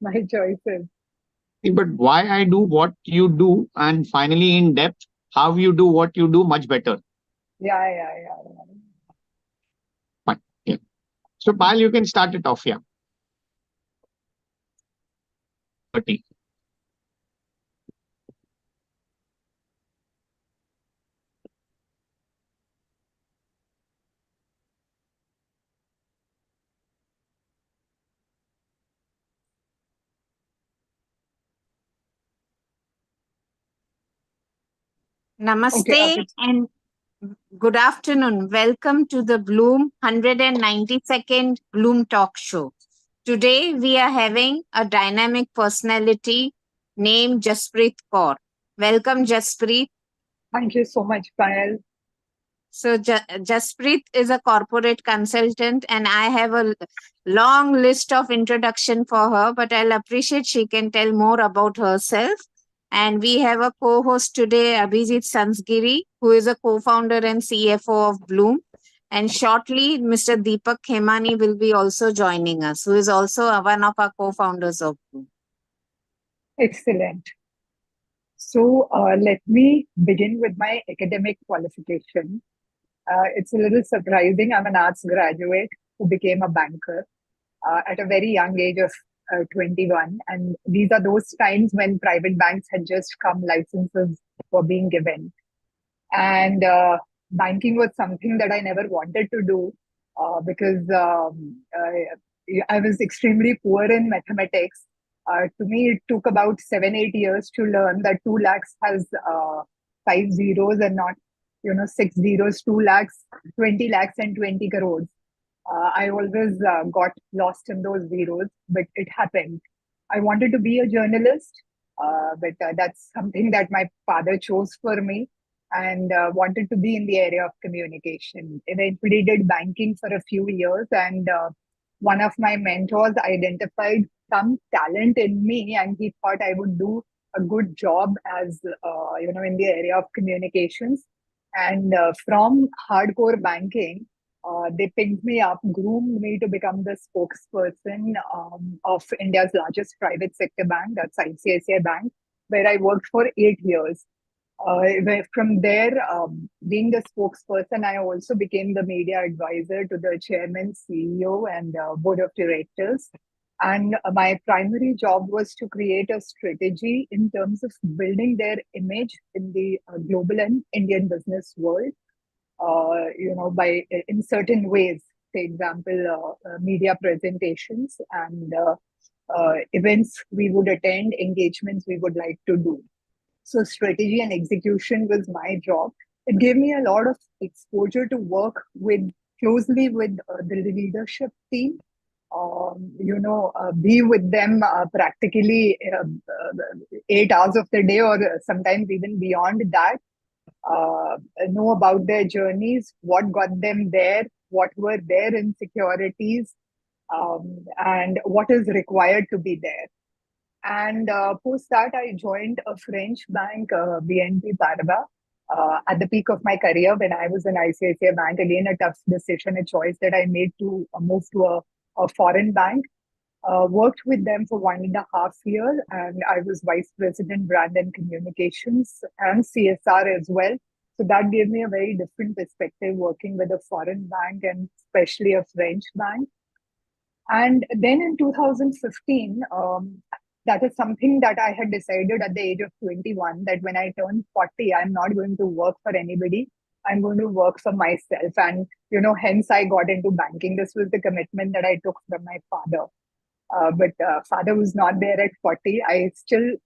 my choices. But why I do what you do, and finally in depth, how you do what you do much better. Yeah. Fine. Yeah. So, Pal, you can start it off. Yeah. 30. Okay, Namaste okay. and good afternoon. Welcome to the Bloom 192nd Bloom Talk Show. Today we are having a dynamic personality named Jaspreet Kaur. Welcome, Jaspreet. Thank you so much, Payal. So, Jaspreet is a corporate consultant, and I have a long list of introduction for her, but I'll appreciate she can tell more about herself. And we have a co-host today, Abhijit Sansgiri, who is a co-founder and CFO of Bloom. And shortly, Mr. Deepak Khemani will be also joining us, who is also one of our co-founders of Bloom. Excellent. So let me begin with my academic qualification. It's a little surprising. I'm an arts graduate who became a banker at a very young age of 21. And these are those times when private banks had just come, licenses were being given. And banking was something that I never wanted to do because I was extremely poor in mathematics. To me, it took about 7, 8 years to learn that 2 lakhs has 5 zeros and not, 6 zeros. 2 lakhs, 20 lakhs, and 20 crores. I always got lost in those zeros, but it happened. I wanted to be a journalist, but that's something that my father chose for me and wanted to be in the area of communication. Eventually, did banking for a few years, and one of my mentors identified some talent in me, and he thought I would do a good job as in the area of communications. And from hardcore banking, they picked me up, groomed me to become the spokesperson of India's largest private sector bank, that's ICICI Bank, where I worked for 8 years. From there, being the spokesperson, I also became the media advisor to the chairman, CEO, and board of directors. And my primary job was to create a strategy in terms of building their image in the global and Indian business world. By in certain ways, for example, media presentations and events we would attend, engagements we would like to do. So strategy and execution was my job. It gave me a lot of exposure to work with closely with the leadership team. Be with them practically 8 hours of the day, or sometimes even beyond that. Know about their journeys, what got them there, what were their insecurities, and what is required to be there. And post that, I joined a French bank, BNP Paribas, at the peak of my career when I was in ICICI Bank. Again, a tough decision, a choice that I made to move to a foreign bank. Worked with them for 1.5 years, and I was vice president, brand and communications, and CSR as well. So that gave me a very different perspective working with a foreign bank and especially a French bank. And then in 2015, that is something that I had decided at the age of 21, that when I turn 40, I'm not going to work for anybody. I'm going to work for myself. And, hence I got into banking. This was the commitment that I took from my father. But father was not there at 40. I still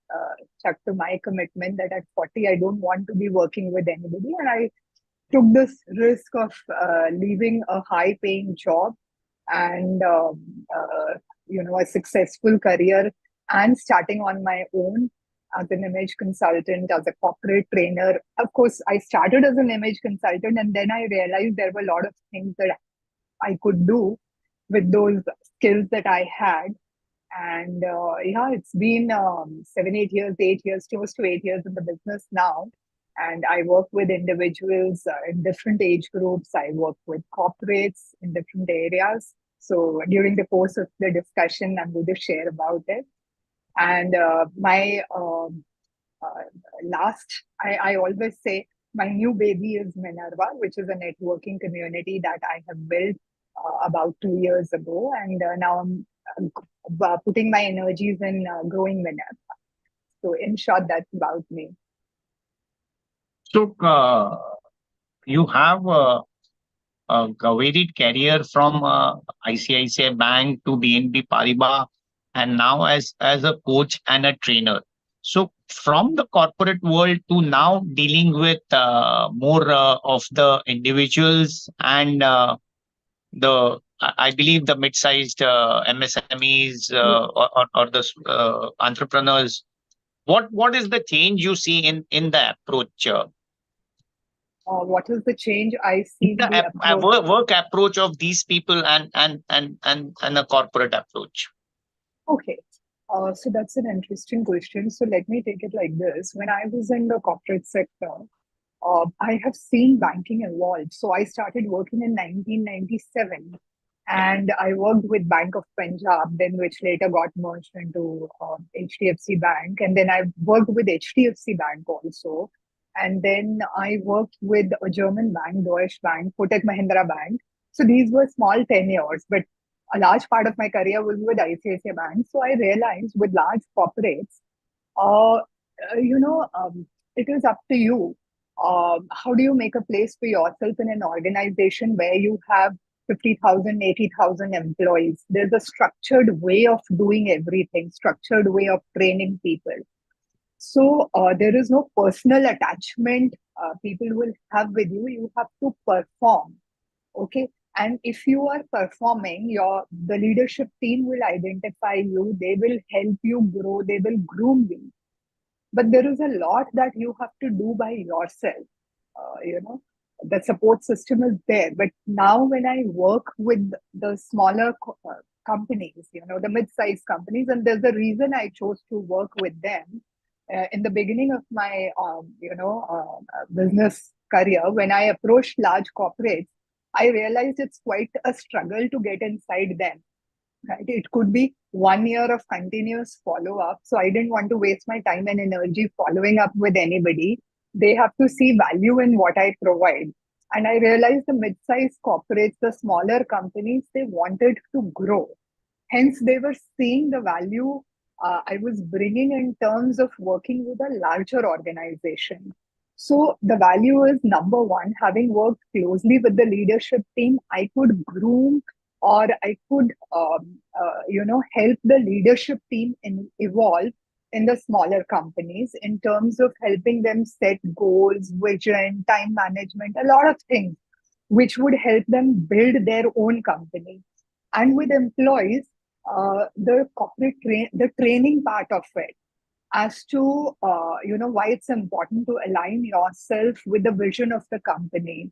stuck to my commitment that at 40, I don't want to be working with anybody. And I took this risk of leaving a high paying job and a successful career and starting on my own as an image consultant, as a corporate trainer. Of course, I started as an image consultant, and then I realized there were a lot of things that I could do with those skills that I had. And yeah, it's been 7, 8 years, 8 years, close to 8 years in the business now. And I work with individuals in different age groups. I work with corporates in different areas. So during the course of the discussion, I'm going to share about it. And my last, I always say my new baby is Minerva, which is a networking community that I have built about 2 years ago. And now I'm putting my energies in growing Minerva. So, in short, that's about me. So you have a varied career from ICICI Bank to BNP Paribas, and now as a coach and a trainer. So from the corporate world to now dealing with more of the individuals and I believe the mid-sized MSMEs or the entrepreneurs. What is the change you see in the approach? What is the change I see in The the approach? work approach of these people and a corporate approach. Okay. So that's an interesting question. So let me take it like this. When I was in the corporate sector, I have seen banking evolve. So I started working in 1997, and I worked with Bank of Punjab, then which later got merged into HDFC Bank, and then I worked with HDFC Bank also, and then I worked with a German bank, Deutsche Bank, Kotak Mahindra Bank. So these were small tenures, but a large part of my career was with ICICI Bank. So I realized with large corporates, uh, it is up to you. How do you make a place for yourself in an organization where you have 50,000, 80,000 employees? There's a structured way of doing everything, structured way of training people. So there is no personal attachment people will have with you. You have to perform. Okay. And if you are performing, the leadership team will identify you, they will help you grow, they will groom you. But there is a lot that you have to do by yourself. The support system is there, but now when I work with the smaller companies, the mid-sized companies, and there's a reason I chose to work with them. In the beginning of my business career, when I approached large corporates, I realized it's quite a struggle to get inside them. Right? It could be 1 year of continuous follow up. So I didn't want to waste my time and energy following up with anybody. They have to see value in what I provide. And I realized the mid sized corporates, the smaller companies, they wanted to grow. Hence, they were seeing the value I was bringing in terms of working with a larger organization. So, the value is number one, having worked closely with the leadership team, I could groom or I could, help the leadership team evolve in the smaller companies in terms of helping them set goals, vision, time management, a lot of things which would help them build their own company. And with employees, the training part of it as to why it's important to align yourself with the vision of the company.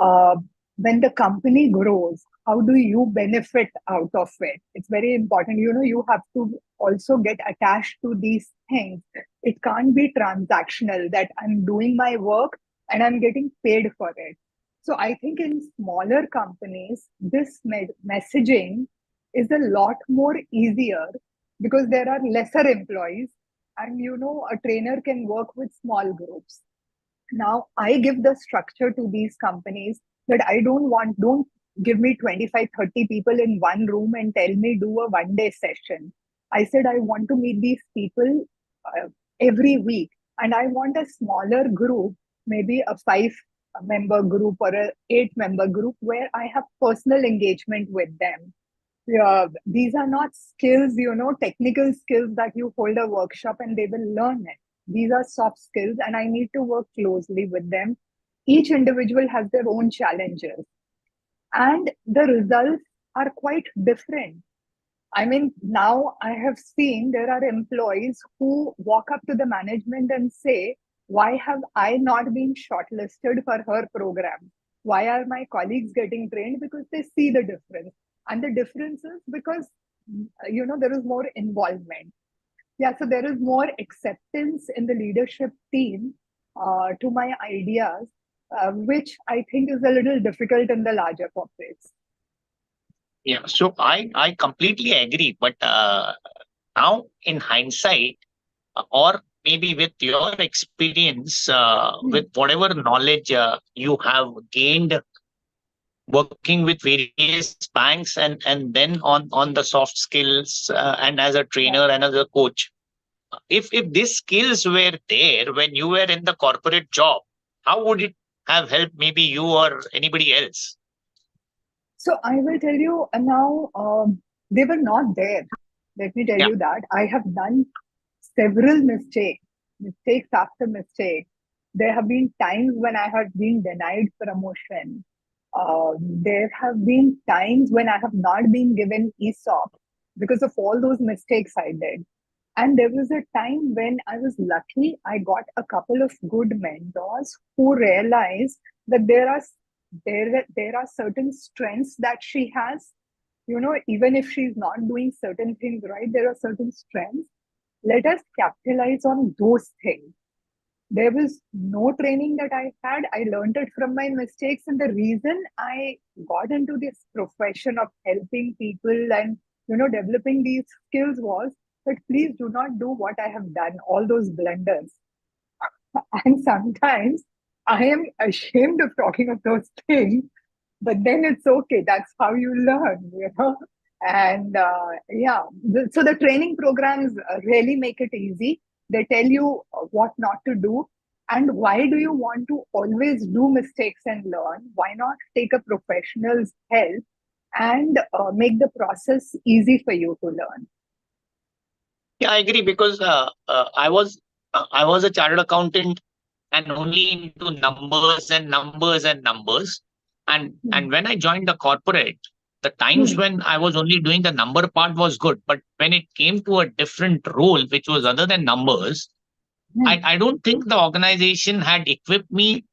uh, when the company grows, how do you benefit out of it? It's very important. You have to also get attached to these things. It can't be transactional that I'm doing my work and I'm getting paid for it. So I think in smaller companies, this messaging is a lot more easier because there are lesser employees, and a trainer can work with small groups. Now I give the structure to these companies that don't give me 25, 30 people in one room and tell me do a 1 day session. I said I want to meet these people every week, and I want a smaller group, maybe a 5 member group or a 8 member group where I have personal engagement with them. Yeah, these are not skills, technical skills that you hold a workshop and they will learn it. These are soft skills, and I need to work closely with them. Each individual has their own challenges, and the results are quite different. I mean, now I have seen there are employees who walk up to the management and say, why have I not been shortlisted for her program? Why are my colleagues getting trained? Because they see the difference. And the difference is because, there is more involvement. Yeah, so there is more acceptance in the leadership team to my ideas, which I think is a little difficult in the larger corporates. Yeah, so I completely agree, but Now, in hindsight, or maybe with your experience, with whatever knowledge you have gained working with various banks, and then on the soft skills, and as a Yeah. trainer and as a coach, if these skills were there when you were in the corporate job, how would it have helped maybe you or anybody else? So I will tell you now, they were not there. Let me tell Yeah. you that. I have done several mistakes after mistakes. There have been times when I have been denied promotion. There have been times when I have not been given ESOP because of all those mistakes I did. And there was a time when I was lucky, I got a couple of good mentors who realized that there are certain strengths that she has. Even if she's not doing certain things right, there are certain strengths. Let us capitalize on those things. There was no training that I had. I learned it from my mistakes. And the reason I got into this profession of helping people and developing these skills was that please do not do what I have done, all those blunders. And sometimes I am ashamed of talking of those things, but then it's okay. That's how you learn. And yeah, so the training programs really make it easy. They tell you what not to do. And why do you want to always do mistakes and learn? Why not take a professional's help and make the process easy for you to learn? Yeah, I agree, because I was a chartered accountant and only into numbers and numbers and numbers. And Hmm. when I joined the corporate, the times Hmm. when I was only doing the number part was good. But when it came to a different role, which was other than numbers, I, Hmm. I don't think the organization had equipped me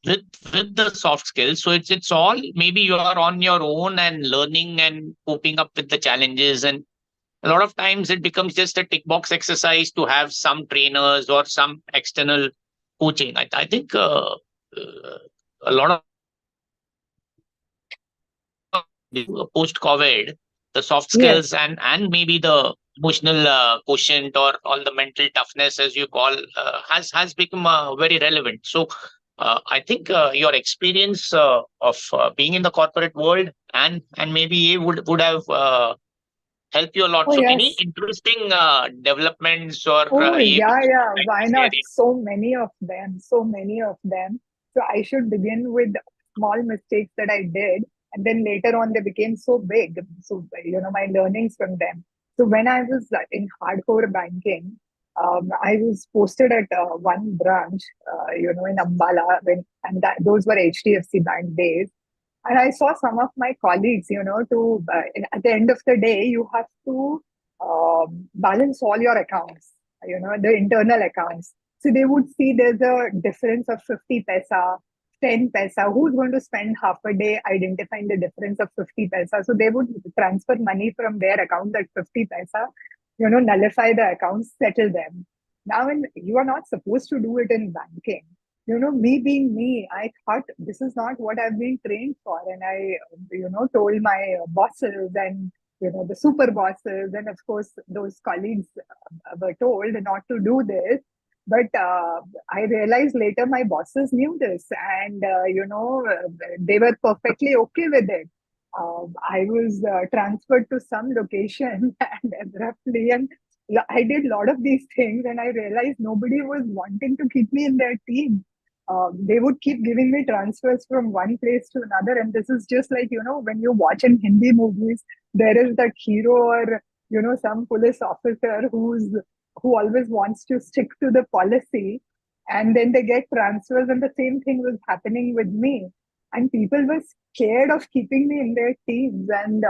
with with the soft skills. So it's all maybe you are on your own and learning and coping up with the challenges. And a lot of times it becomes just a tick box exercise to have some trainers or some external coaching. I think a lot of post COVID, the soft Yes. skills and maybe the emotional quotient, or all the mental toughness, as you call, has become very relevant. So I think your experience of being in the corporate world and maybe would have help you a lot. Oh, So any yes. interesting developments or Oh, which yeah, you would yeah. like Why to not? share? So many of them, so many of them. So I should begin with small mistakes that I did, and then later on they became so big. So, my learnings from them. So when I was in hardcore banking, I was posted at one branch, in Ambala, those were HDFC Bank days. And I saw some of my colleagues, at the end of the day, you have to balance all your accounts, the internal accounts. So they would see there's a difference of 50 paisa, 10 paisa. Who's going to spend half a day identifying the difference of 50 paisa? So they would transfer money from their account at 50 paisa, nullify the accounts, settle them. Now, when you are not supposed to do it in banking, me being me, I thought this is not what I've been trained for. And I, told my bosses and, the super bosses, and of course, those colleagues were told not to do this. But I realized later my bosses knew this, and, they were perfectly okay with it. I was transferred to some location and abruptly, and I did a lot of these things, and I realized nobody was wanting to keep me in their team. They would keep giving me transfers from one place to another. And this is just like, when you watch in Hindi movies, there is that hero or, some police officer who always wants to stick to the policy. And then they get transfers, and the same thing was happening with me. And people were scared of keeping me in their teams. And,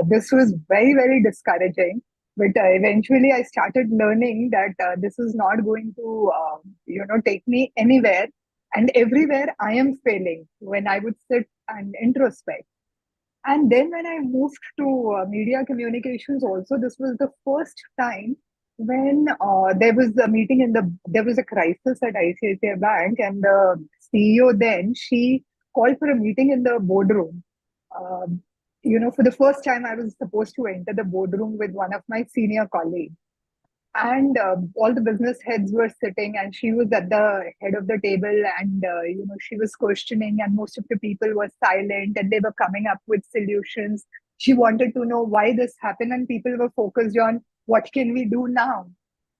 this was very, very discouraging. But eventually I started learning that this is not going to take me anywhere, and everywhere I am failing when I would sit and introspect. And then when I moved to media communications, also this was the first time when there was a crisis at ICICI Bank, and the CEO then she called for a meeting in the boardroom. Um for the first time, I was supposed to enter the boardroom with one of my senior colleagues. And all the business heads were sitting, and she was at the head of the table, and she was questioning, and most of the people were silent, and they were coming up with solutions. She wanted to know why this happened, and people were focused on what can we do now.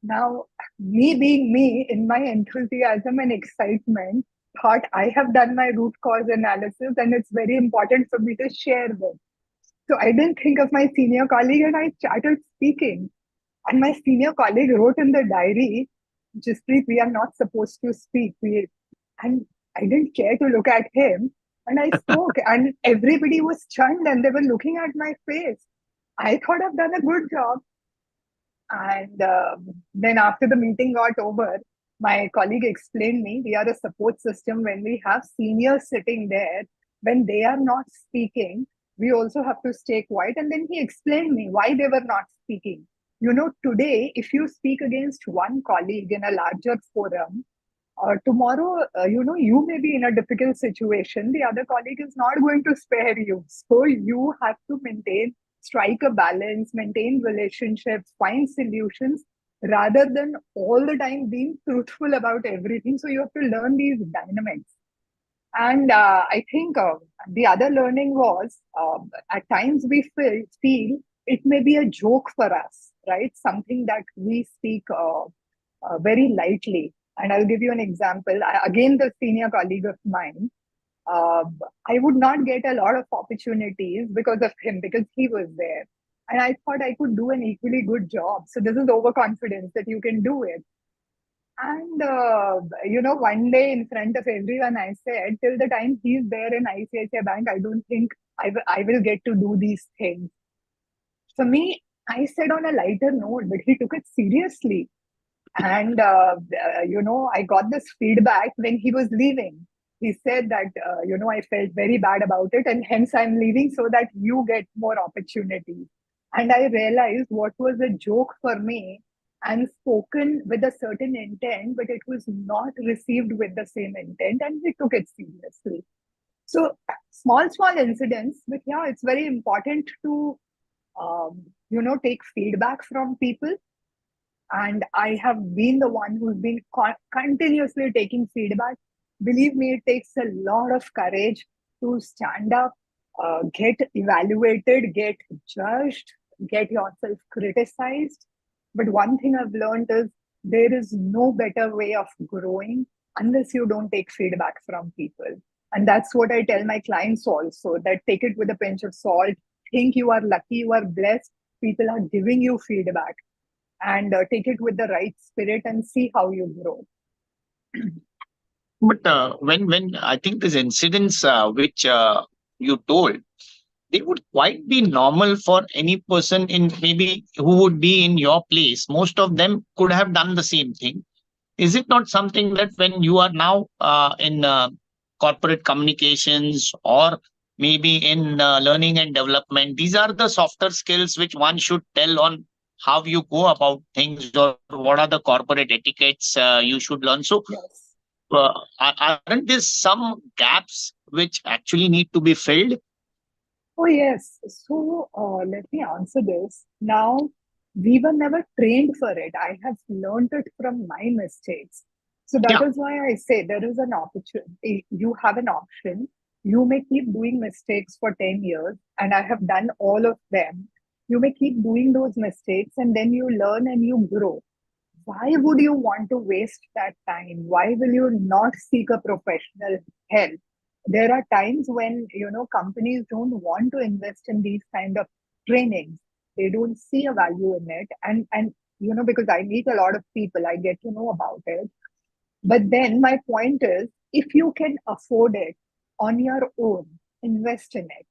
Now, me being me, in my enthusiasm and excitement, thought I have done my root cause analysis, and it's very important for me to share this. So I didn't think of my senior colleague, and I started speaking. And my senior colleague wrote in the diary, Jaspreet, we are not supposed to speak. And I didn't care to look at him. And I spoke, and everybody was stunned, and they were looking at my face. I thought I've done a good job. And then after the meeting got over, my colleague explained me we are a support system. When we have seniors sitting there, when they are not speaking, we also have to stay quiet. And then he explained me why they were not speaking. Today, if you speak against one colleague in a larger forum, tomorrow, you may be in a difficult situation. The other colleague is not going to spare you. So you have to strike a balance, maintain relationships, find solutions rather than all the time being truthful about everything. So you have to learn these dynamics. And I think the other learning was at times we feel it may be a joke for us, right? Something that we speak very lightly. And I'll give you an example. Again, the senior colleague of mine, uh, I would not get a lot of opportunities because of him, because he was there. And I thought I could do an equally good job. So this is overconfidence that you can do it. And, one day in front of everyone, I said, till the time he's there in ICICI Bank, I don't think I will get to do these things. For me, I said on a lighter note, but he took it seriously. And, I got this feedback when he was leaving. He said that, I felt very bad about it, and hence I'm leaving so that you get more opportunities. And I realized what was a joke for me and spoken with a certain intent, but it was not received with the same intent, and he took it seriously. So small incidents, but yeah, it's very important to, take feedback from people. And I have been the one who's been continuously taking feedback. Believe me, it takes a lot of courage to stand up, get evaluated, get judged, get yourself criticized. But one thing I've learned is there is no better way of growing unless you don't take feedback from people. And that's what I tell my clients also, that take it with a pinch of salt. Think you are lucky, you are blessed. People are giving you feedback, and take it with the right spirit and see how you grow. But when I think these incidents which you told, they would quite be normal for any person in maybe who would be in your place. Most of them could have done the same thing. Is it not something that when you are now in corporate communications or maybe in learning and development, these are the softer skills which one should tell on how you go about things or what are the corporate etiquettes you should learn. So, Yes. aren't there some gaps which actually need to be filled? Oh, yes. So let me answer this. Now, we were never trained for it. I have learned it from my mistakes. So that Yeah. is why I say there is an opportunity. You have an option. You may keep doing mistakes for 10 years, and I have done all of them. You may keep doing those mistakes, and then you learn and you grow. Why would you want to waste that time? Why will you not seek a professional help? There are times when companies don't want to invest in these kind of trainings. They don't see a value in it, and because I meet a lot of people, I get to know about it. But then my point is, if you can afford it on your own, invest in it,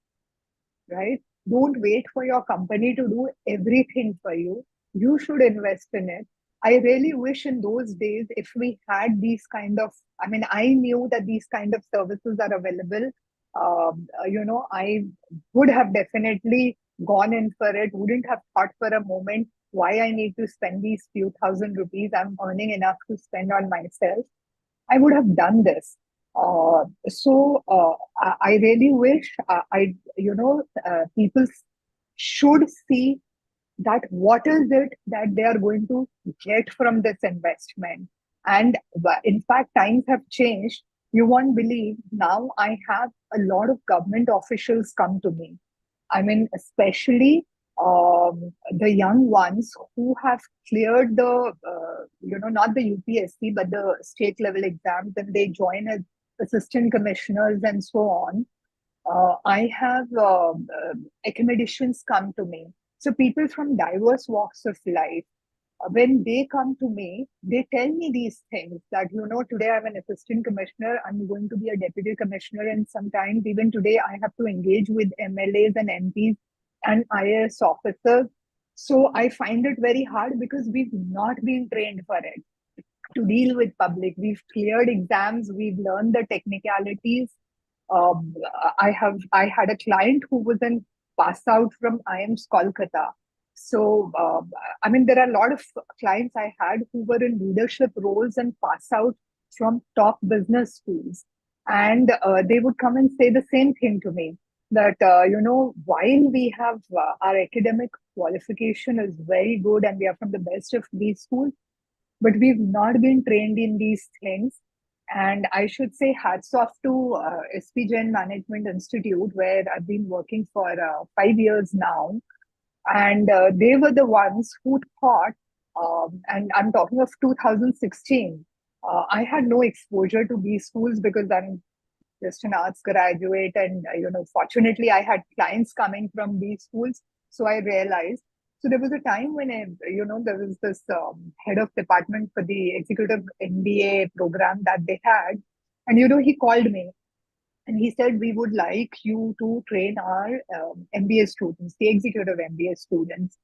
right? Don't wait for your company to do everything for you. You should invest in it. I really wish in those days if we had these kind of, I mean, I knew that these kind of services are available. I would have definitely gone in for it, wouldn't have thought for a moment why I need to spend these few thousand rupees. I'm earning enough to spend on myself. I would have done this. I really wish people should see that what is it that they are going to get from this investment. And in fact, times have changed. You won't believe, now I have a lot of government officials come to me. I mean, especially the young ones who have cleared not the UPSC, but the state level exams, and they join as assistant commissioners and so on. I have academicians come to me. So people from diverse walks of life, when they come to me, they tell me these things that, today I'm an assistant commissioner, I'm going to be a deputy commissioner, and sometimes even today I have to engage with MLAs and MPs and IAS officers. So I find it very hard because we've not been trained for it to deal with public. We've cleared exams, we've learned the technicalities. Um, I had a client who was an pass out from IIMS Kolkata. So I mean, there are a lot of clients I had who were in leadership roles and pass out from top business schools, and they would come and say the same thing to me, that while we have our academic qualification is very good and we are from the best of these schools, but we've not been trained in these things. And I should say hats off to SP Jain Management Institute, where I've been working for 5 years now. And they were the ones who thought, and I'm talking of 2016, I had no exposure to these schools because I'm just an arts graduate. And, fortunately, I had clients coming from these schools. So I realized. So there was a time when, there was this head of department for the executive MBA program that they had. And, he called me and he said, we would like you to train our MBA students, the executive MBA students.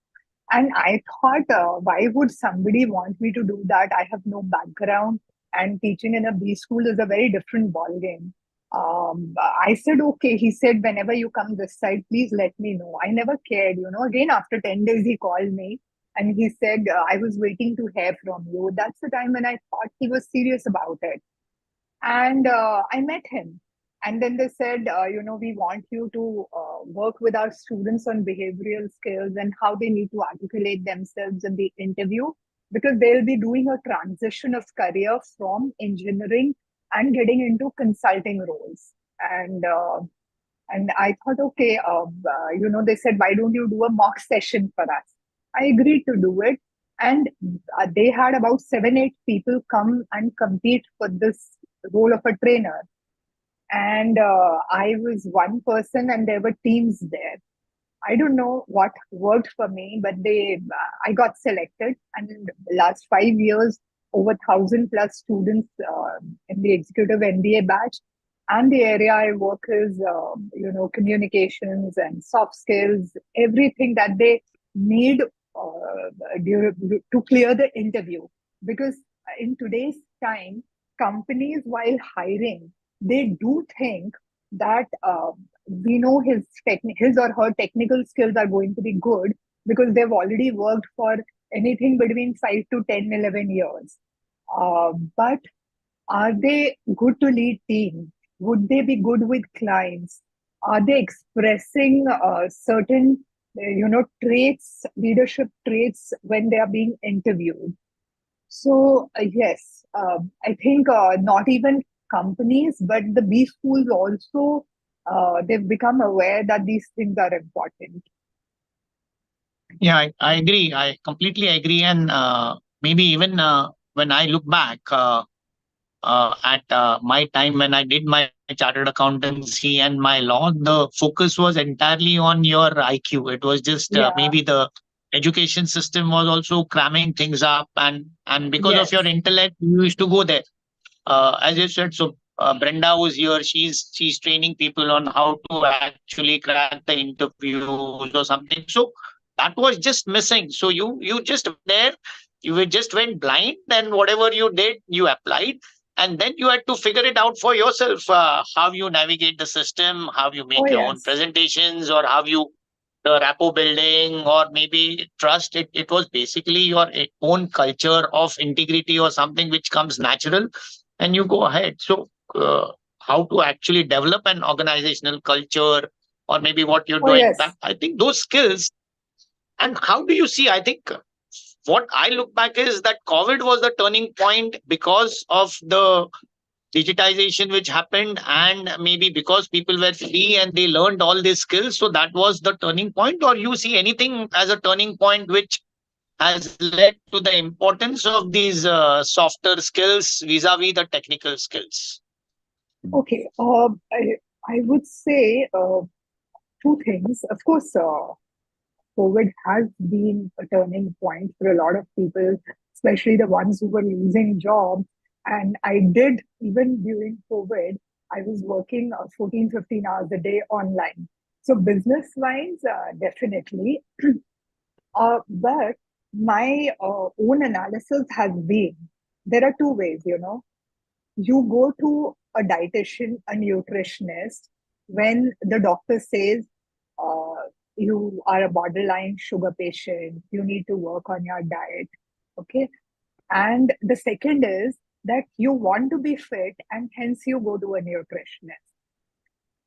And I thought, why would somebody want me to do that? I have no background, and teaching in a B school is a very different ballgame. I said, okay. He said, whenever you come this side, please let me know. I never cared. Again, after 10 days, he called me and he said, I was waiting to hear from you. That's the time when I thought he was serious about it. And I met him. And then they said, we want you to work with our students on behavioral skills and how they need to articulate themselves in the interview, because they'll be doing a transition of career from engineering and getting into consulting roles. And I thought, okay, they said, why don't you do a mock session for us? I agreed to do it. And they had about 7, 8 people come and compete for this role of a trainer. And I was one person and there were teams there. I don't know what worked for me, but I got selected. And in the last 5 years, over 1,000+ students in the executive MBA batch. And the area I work is, communications and soft skills, everything that they need to clear the interview. Because in today's time, companies, while hiring, they do think that we know his or her technical skills are going to be good because they've already worked for anything between 5 to 10, 11 years. But are they good to lead teams? Would they be good with clients? Are they expressing certain, traits, leadership traits when they are being interviewed? So yes, I think not even companies, but the B schools also, they've become aware that these things are important. Yeah, I agree. I completely agree. And maybe even when I look back at my time when I did my chartered accountancy and my law, the focus was entirely on your IQ. It was just Yeah. maybe the education system was also cramming things up, and because of Yes. your intellect, you used to go there. As you said, so Brenda was here. She's training people on how to actually crack the interviews or something. So that was just missing. So you just there, you just went blind. Then whatever you did, you applied, and then you had to figure it out for yourself. How you navigate the system, how you make your own Yes. presentations, or how you the rapport building, or maybe trust. It was basically your own culture of integrity or something which comes natural, and you go ahead. So how to actually develop an organizational culture, or maybe what you're Oh, doing. yes. That I think those skills. And how do you see? I think what I look back is that COVID was the turning point because of the digitization which happened, and maybe because people were free and they learned all these skills. So that was the turning point. Or you see anything as a turning point which has led to the importance of these softer skills vis-a-vis the technical skills? Okay. I would say two things. Of course, COVID has been a turning point for a lot of people, especially the ones who were losing jobs. And I did, even during COVID, I was working 14, 15 hours a day online. So, business wise, definitely. But my own analysis has been there are two ways, you go to a dietitian, a nutritionist, when the doctor says you are a borderline sugar patient, you need to work on your diet. Okay. And the second is that you want to be fit and hence you go to a nutritionist.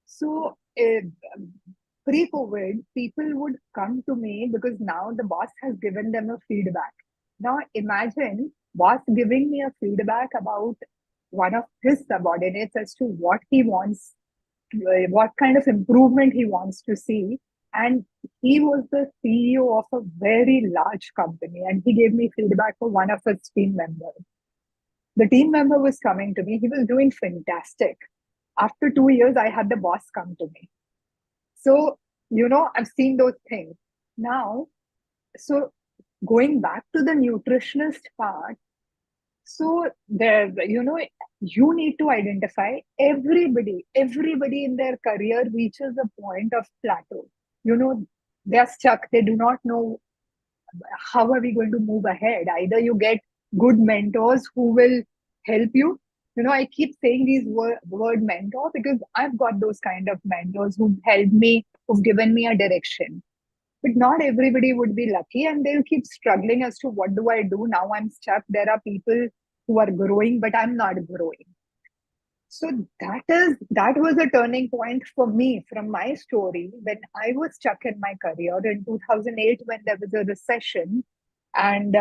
So, pre COVID, people would come to me because now the boss has given them a feedback. Now, imagine boss giving me a feedback about one of his subordinates as to what he wants, what kind of improvement he wants to see. And he was the CEO of a very large company, and he gave me feedback for one of his team members. The team member was coming to me, he was doing fantastic. After 2 years, I had the boss come to me. So, I've seen those things. Now, so going back to the nutritionist part, so there, you need to identify everybody in their career reaches a point of plateau. They're stuck, they do not know how are we going to move ahead. Either you get good mentors who will help you. I keep saying these word mentor because I've got those kind of mentors who've helped me, who've given me a direction. But not everybody would be lucky, and they'll keep struggling as to what do I do now. I'm stuck. There are people who are growing, but I'm not growing. So that was a turning point for me from my story when I was stuck in my career in 2008 when there was a recession, and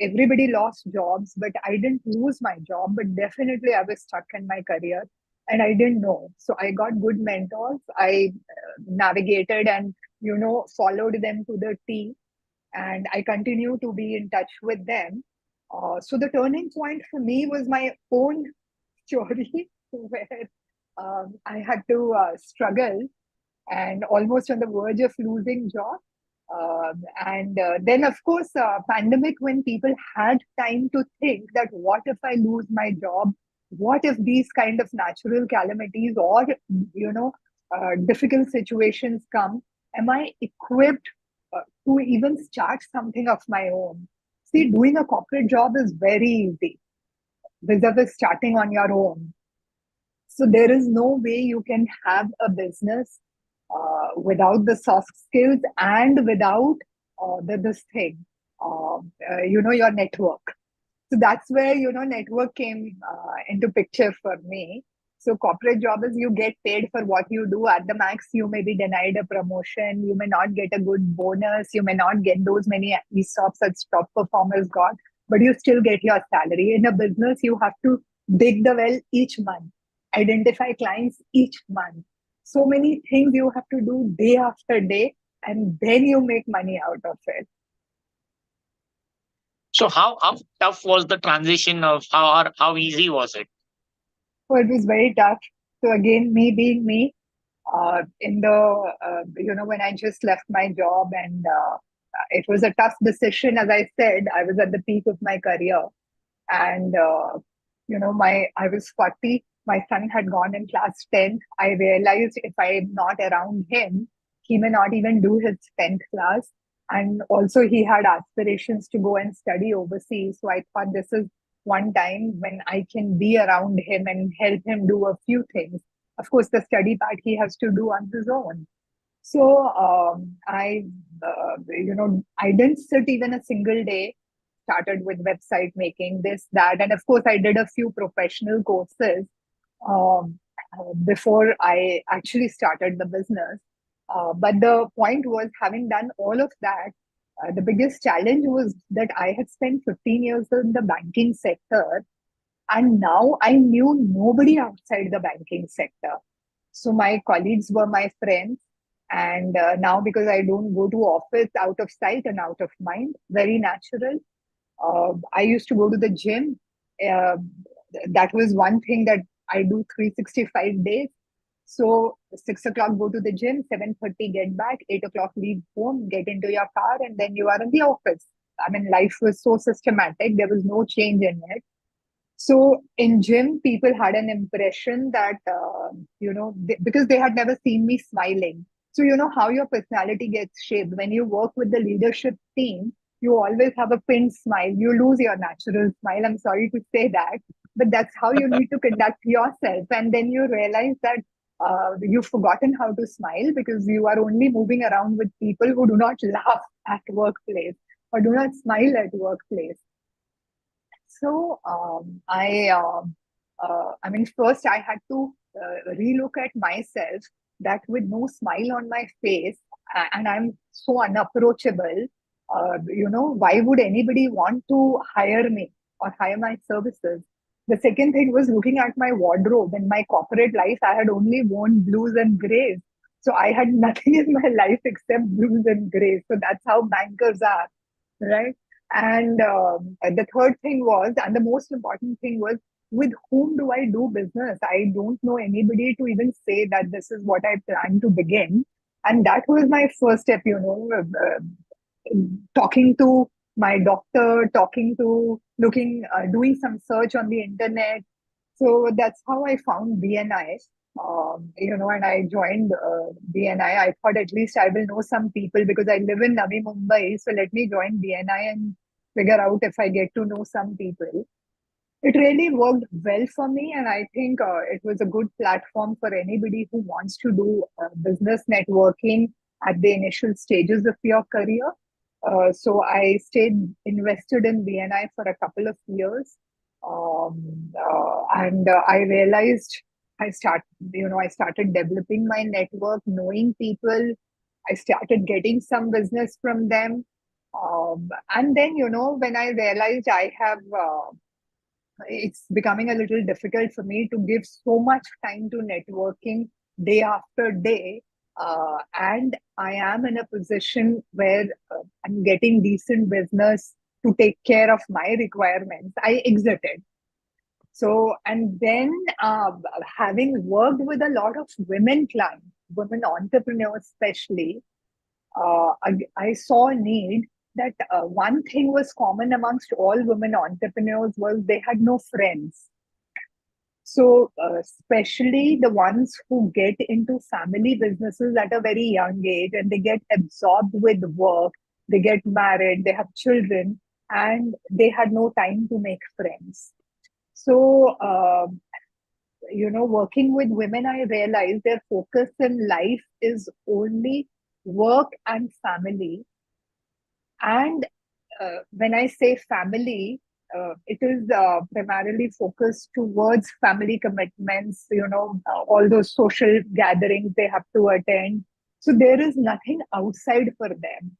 everybody lost jobs, but I didn't lose my job, but definitely I was stuck in my career and I didn't know. So I got good mentors. I navigated and followed them to the T, and I continue to be in touch with them. So the turning point for me was my own story where I had to struggle and almost on the verge of losing job. And then, of course, pandemic, when people had time to think that what if I lose my job? What if these kind of natural calamities or difficult situations come? Am I equipped to even start something of my own? See, doing a corporate job is very easy vis-a-vis starting on your own. So there is no way you can have a business without the soft skills and without this thing, your network. So that's where network came into picture for me. So corporate job is you get paid for what you do. At the max, you may be denied a promotion. You may not get a good bonus. You may not get those many ESOPs that top performers got, but you still get your salary. In a business, you have to dig the well each month, identify clients each month. So many things you have to do day after day, and then you make money out of it. So how tough was the transition of how easy was it? So it was very tough. So again, me being me, in the when I just left my job, and it was a tough decision. As I said, I was at the peak of my career, and my I was 40. My son had gone in class 10th. I realized if I'm not around him, he may not even do his 10th class. And also, he had aspirations to go and study overseas. So I thought this is one time when I can be around him and help him do a few things. Of course, the study part he has to do on his own. So I didn't sit even a single day. Started with website making, this, that, and of course, I did a few professional courses. before I actually started the business. But the point was, having done all of that, the biggest challenge was that I had spent 15 years in the banking sector, and now I knew nobody outside the banking sector. So my colleagues were my friends. And now, because I don't go to office, out of sight and out of mind, very natural. I used to go to the gym. Uh, that was one thing that I do 365 days. So 6 o'clock go to the gym, 7:30 get back, 8 o'clock leave home, get into your car, and then you are in the office. I mean, life was so systematic. There was no change in it. So in gym, people had an impression that, because they had never seen me smiling. So, you know how your personality gets shaped. When you work with the leadership team, you always have a pinned smile. You lose your natural smile. I'm sorry to say that, but that's how you need to conduct yourself. And then you realize that you've forgotten how to smile because you are only moving around with people who do not laugh at workplace or do not smile at workplace. So I mean, first I had to relook at myself, that with no smile on my face and I'm so unapproachable. Why would anybody want to hire me or hire my services? The second thing was looking at my wardrobe. In my corporate life, I had only worn blues and grays. So I had nothing in my life except blues and grays. So that's how bankers are, right? And the third thing was, and the most important thing was, with whom do I do business? I don't know anybody to even say that this is what I plan to begin. And that was my first step, talking to my doctor, doing some search on the internet. So that's how I found BNI. And I joined BNI. I thought at least I will know some people because I live in Navi Mumbai. So let me join BNI and figure out if I get to know some people. It really worked well for me, and I think it was a good platform for anybody who wants to do business networking at the initial stages of your career. So I stayed invested in BNI for a couple of years, and I realized I started developing my network, knowing people. I started getting some business from them, and then when I realized I have. It's becoming a little difficult for me to give so much time to networking day after day. And I am in a position where I'm getting decent business to take care of my requirements. I exited. So, and then having worked with a lot of women clients, women entrepreneurs especially, I saw a need that one thing was common amongst all women entrepreneurs was they had no friends. So, especially the ones who get into family businesses at a very young age and they get absorbed with work, they get married, they have children, and they had no time to make friends. So, working with women, I realized their focus in life is only work and family. And when I say family, it is primarily focused towards family commitments, all those social gatherings they have to attend. So there is nothing outside for them.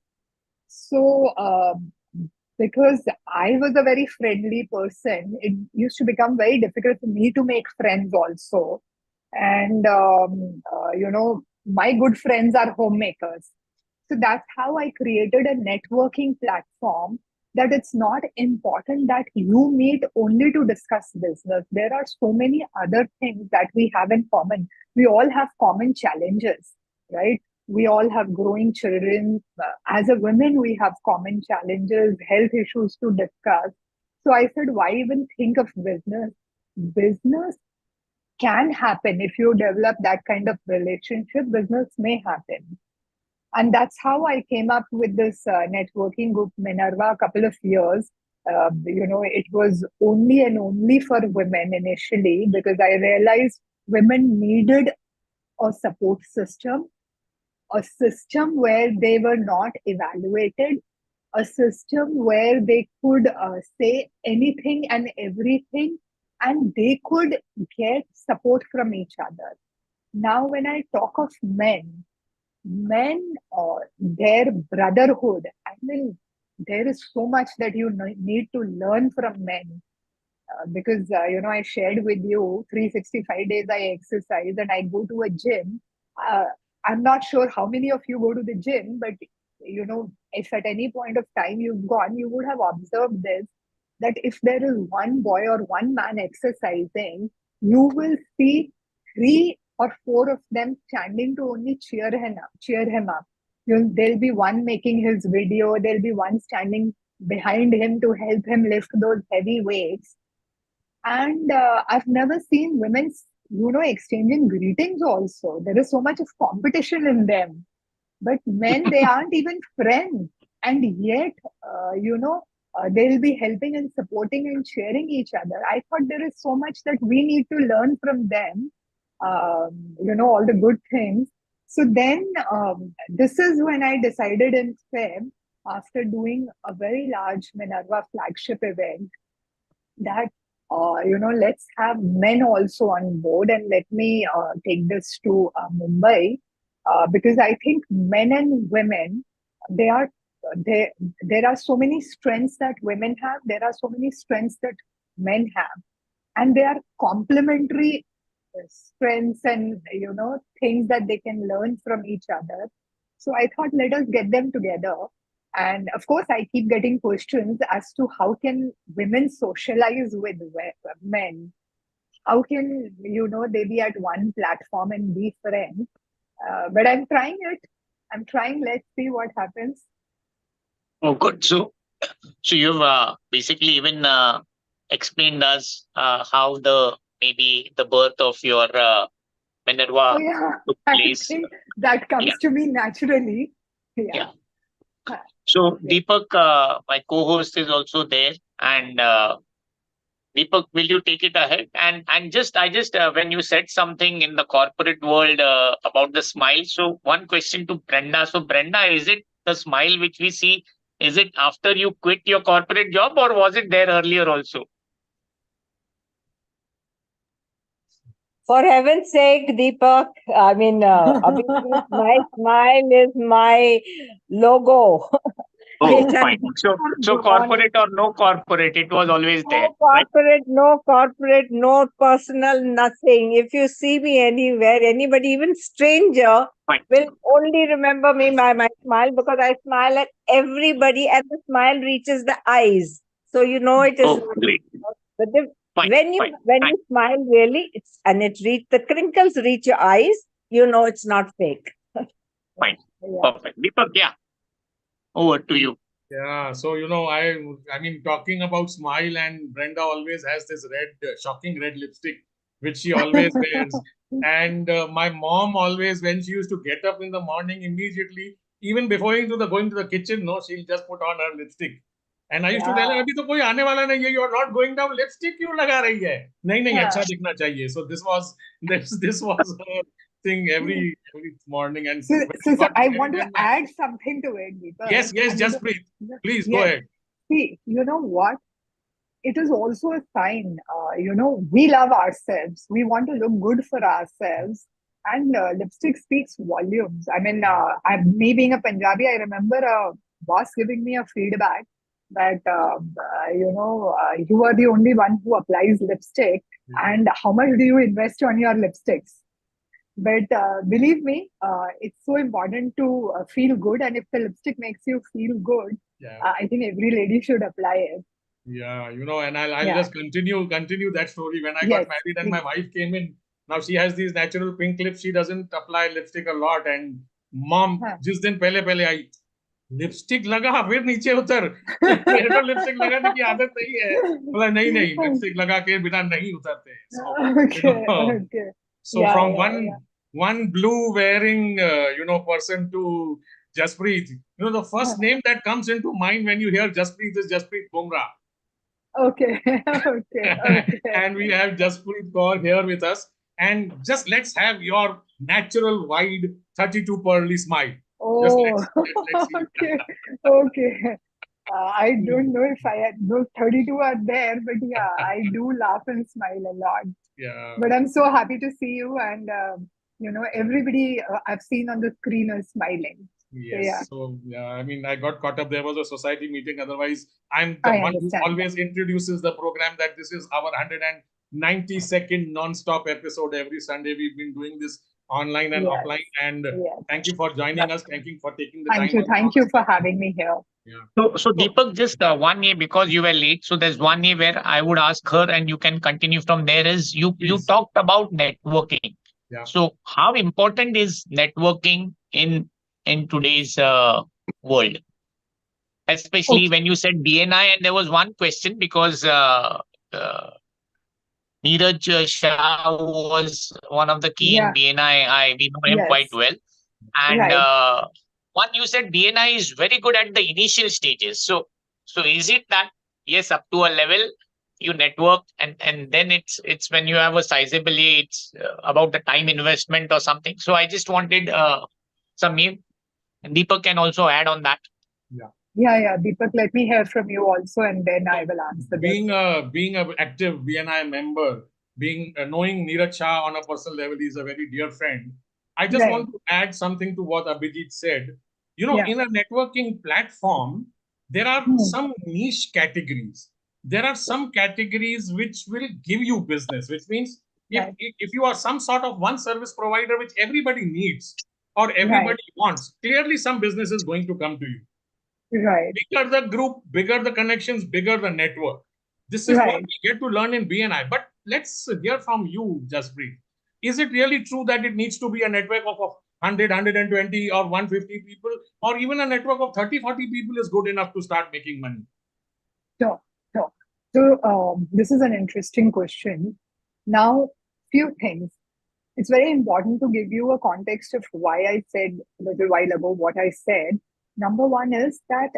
So, because I was a very friendly person, it used to become very difficult for me to make friends also. And, my good friends are homemakers. So that's how I created a networking platform, that it's not important that you meet only to discuss business. There are so many other things that we have in common. We all have common challenges, right? We all have growing children. As a women, we have common challenges, health issues to discuss. So I said, why even think of business? Business can happen if you develop that kind of relationship. Business may happen. And that's how I came up with this networking group, Minerva, a couple of years. It was only and only for women initially because I realized women needed a support system, a system where they were not evaluated, a system where they could say anything and everything and they could get support from each other. Now, when I talk of men or their brotherhood, I mean, there is so much that you need to learn from men. Because I shared with you 365 days I exercise and I go to a gym. uh, I'm not sure how many of you go to the gym, but if at any point of time you've gone, you would have observed this, that if there is one boy or one man exercising, you will see three or four of them standing to only cheer him up. There'll be one making his video, there'll be one standing behind him to help him lift those heavy weights. And I've never seen women, exchanging greetings also. There is so much of competition in them. But men, they aren't even friends. And yet, they'll be helping and supporting and cheering each other. I thought there is so much that we need to learn from them, all the good things. So then, this is when I decided in Feb, after doing a very large Minerva flagship event, that let's have men also on board, and let me take this to Mumbai, because I think men and women, they are there are so many strengths that women have, there are so many strengths that men have, and they are complementary strengths, and things that they can learn from each other. So I thought, let us get them together. And of course, I keep getting questions as to how can women socialize with men? How can they be at one platform and be friends? But I'm trying it. I'm trying. Let's see what happens. Oh, good. So you've basically even explained us how maybe the birth of your Minerva Oh yeah, took I place. think that comes Yeah, to me naturally. Yeah. yeah. So Yeah. Deepak, my co-host, is also there, and Deepak, will you take it ahead? And I just when you said something in the corporate world about the smile, so one question to Brenda. So Brenda, is it the smile which we see? Is it after you quit your corporate job, or was it there earlier also? For heaven's sake, Deepak, I mean, obviously, my smile is my logo. Oh, Which I fine. So go on. corporate or no corporate, it was always there, right? No corporate, no personal, nothing. If you see me anywhere, anybody, even stranger, Fine. will only remember me by my smile, because I smile at everybody and the smile reaches the eyes. So it is Oh, great. but Fine, when fine, you smile really, the crinkles reach your eyes, it's not fake. fine. Yeah. Perfect. Deepak, yeah, over to you. Yeah, so I mean, talking about smile, and Brenda always has this shocking red lipstick, which she always wears. And my mom always, when she used to get up in the morning, immediately, even before going to the kitchen, no, she'll just put on her lipstick. And I used to tell her, Yeah. अभी तो कोई आने वाला नहीं है, you are not going down, lipstick क्यों लगा रही है? नहीं नहीं, अच्छा दिखना चाहिए. So this was her thing every morning. And So, when so, she so got I married, want to then add something to it, Deepak. yes, And just breathe. Please go yes, ahead. see, you know what? It is also a sign. We love ourselves. We want to look good for ourselves, and lipstick speaks volumes. I mean, me being a Punjabi, I remember a boss giving me a feedback that you are the only one who applies lipstick, and how much do you invest on your lipsticks? But believe me, it's so important to feel good, and if the lipstick makes you feel good, Yeah. I think every lady should apply it. Yeah, and I'll Yeah. just continue that story. When I Yes, got married and my please. wife came in, now she has these natural pink lips. She doesn't apply lipstick a lot. And mom, हाँ. जिस दिन पहले आई, lipstick लगा फिर नीचे उतर. मेरे को लिपस्टिक लगाने की आदत नहीं है. बोला नहीं लिपस्टिक लगा के बिना नहीं उतरते. So Okay, okay. so Yeah, from yeah. one blue wearing person to Jaspreet, the first name that comes into mind when you hear Jaspreet is Jaspreet Bumrah. Okay, okay. And we have Jaspreet Kaur here with us. And just let's have your natural wide 32 pearly smile. Just Oh, let's see. okay, okay. I don't know if those 32 are there, but yeah, I do laugh and smile a lot. Yeah. But I'm so happy to see you, and everybody I've seen on the screen is smiling. So yeah, Yes. So yeah, I mean, I got caught up. There was a society meeting. Otherwise, I'm the I one who understand. always introduces the program that this is our 190-second non-stop episode every Sunday. We've been doing this online and Yes, offline. And yes. thank you for joining us. Thank you for taking the time out. Thank you for having me here. Yeah. So Deepak, just one year because you were late. So there's one year where I would ask her, and you can continue from there. Is you Please. talked about networking. Yeah. So how important is networking in today's world, especially Okay. when you said BNI? And there was one question because uh, Neeraj Shah was one of the key in Yeah. BNI. We know him quite Yes. well. And Right. one, you said BNI is very good at the initial stages. So is it that yes, up to a level you network, and then it's when you have a sizable, it's about the time investment or something. So I just wanted some name. And Deepak can also add on that. Yeah. Deepak, let me hear from you also, and then I will answer this. Being an active BNI member, knowing Neeraj Shah on a personal level, he's a very dear friend. I just Right. want to add something to what Abhijit said. Yeah. In a networking platform, there are some niche categories. There are some categories which will give you business, which means Right. if you are some sort of one service provider which everybody needs or everybody wants, clearly some business is going to come to you. Right. Bigger the group, bigger the connections, bigger the network. This is what Right. we get to learn in BNI. But let's hear from you, Jaspreet. Is it really true that it needs to be a network of 100, 120 or 150 people, or even a network of 30, 40 people is good enough to start making money? Sure. So this is an interesting question. Now, few things. It's very important to give you a context of why I said a little while ago what I said. Number one is that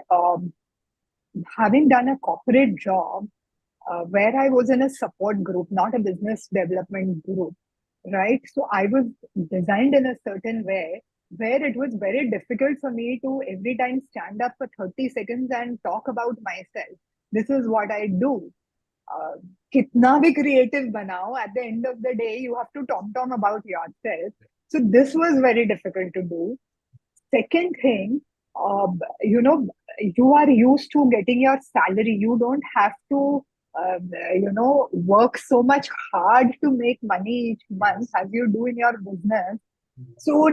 having done a corporate job where I was in a support group, not a business development group, right? So I was designed in a certain way where it was very difficult for me to every time stand up for 30 seconds and talk about myself. This is what I do. कितना भी creative बनाओ, at the end of the day, you have to talk about yourself. So this was very difficult to do. Second thing, you are used to getting your salary. You don't have to, work so much hard to make money each month as you do in your business. So,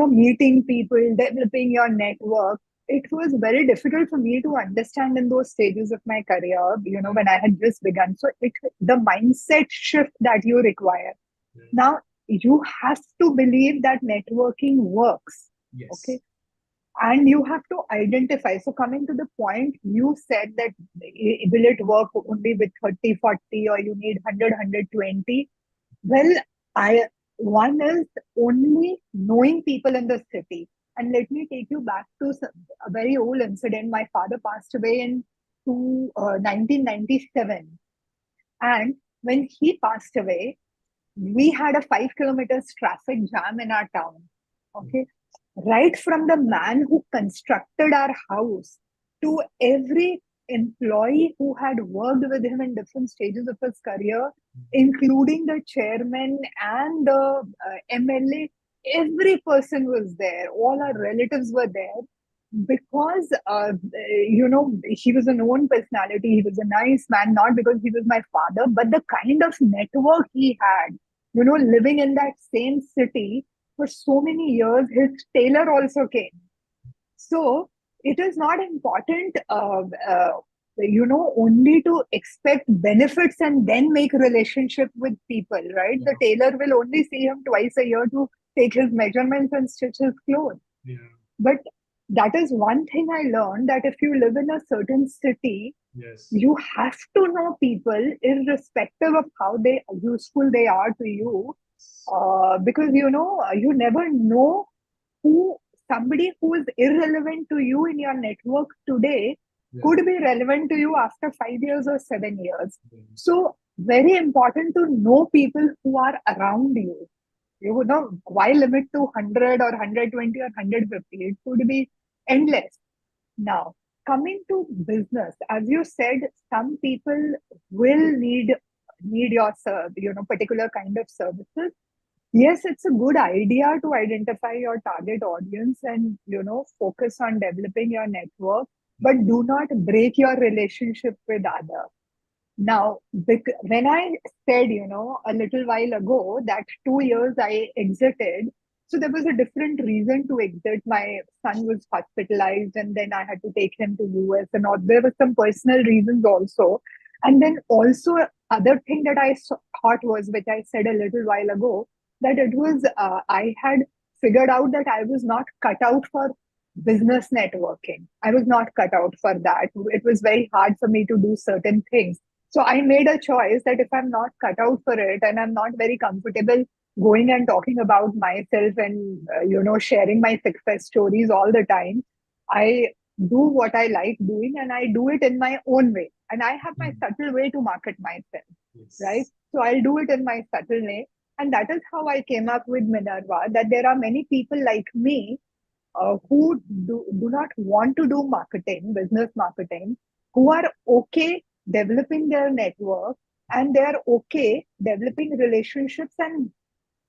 meeting people, developing your network, it was very difficult for me to understand in those stages of my career, when I had just begun. So, the mindset shift that you require. Now, you have to believe that networking works. Yes. Okay. And you have to identify. So, coming to the point, you said that will it work only with 30, 40, or you need 100, 120? Well, one is only knowing people in the city. And let me take you back to a very old incident. My father passed away in 1997. And when he passed away, we had a 5 kilometers traffic jam in our town. Okay. Right from the man who constructed our house to every employee who had worked with him in different stages of his career, including the chairman and the MLA, every person was there. All our relatives were there because, he was a known personality. He was a nice man, not because he was my father, but the kind of network he had, living in that same city for so many years. His tailor also came. So it is not important, only to expect benefits and then make relationship with people, right? The tailor will only see him twice a year to take his measurements and stitch his clothes. Yeah. But that is one thing I learned, that if you live in a certain city, Yes. you have to know people irrespective of how useful they are to you, because you never know who somebody who is irrelevant to you in your network today could be relevant to you after 5 years or 7 years. So very important to know people who are around you. Why limit to 100 or 120 or 150? It could be endless. Now, coming to business, as you said, some people will need your particular kind of services. Yes, it's a good idea to identify your target audience and focus on developing your network, but do not break your relationship with others. Now, when I said, a little while ago that 2 years I exited, so there was a different reason to exit. My son was hospitalized, and then I had to take him to US, and all. There were some personal reasons also. And then also other thing that I thought was, which I said a little while ago, that it was I had figured out that I was not cut out for business networking. I was not cut out for that. It was very hard for me to do certain things. So I made a choice that if I'm not cut out for it and I'm not very comfortable going and talking about myself and sharing my success stories all the time, I do what I like doing and I do it in my own way. And I have my subtle way to market myself, right? So I'll do it in my subtle way. And that is how I came up with Minerva, that there are many people like me who do not want to do marketing, business marketing, who are okay developing their network, and they're okay developing relationships, and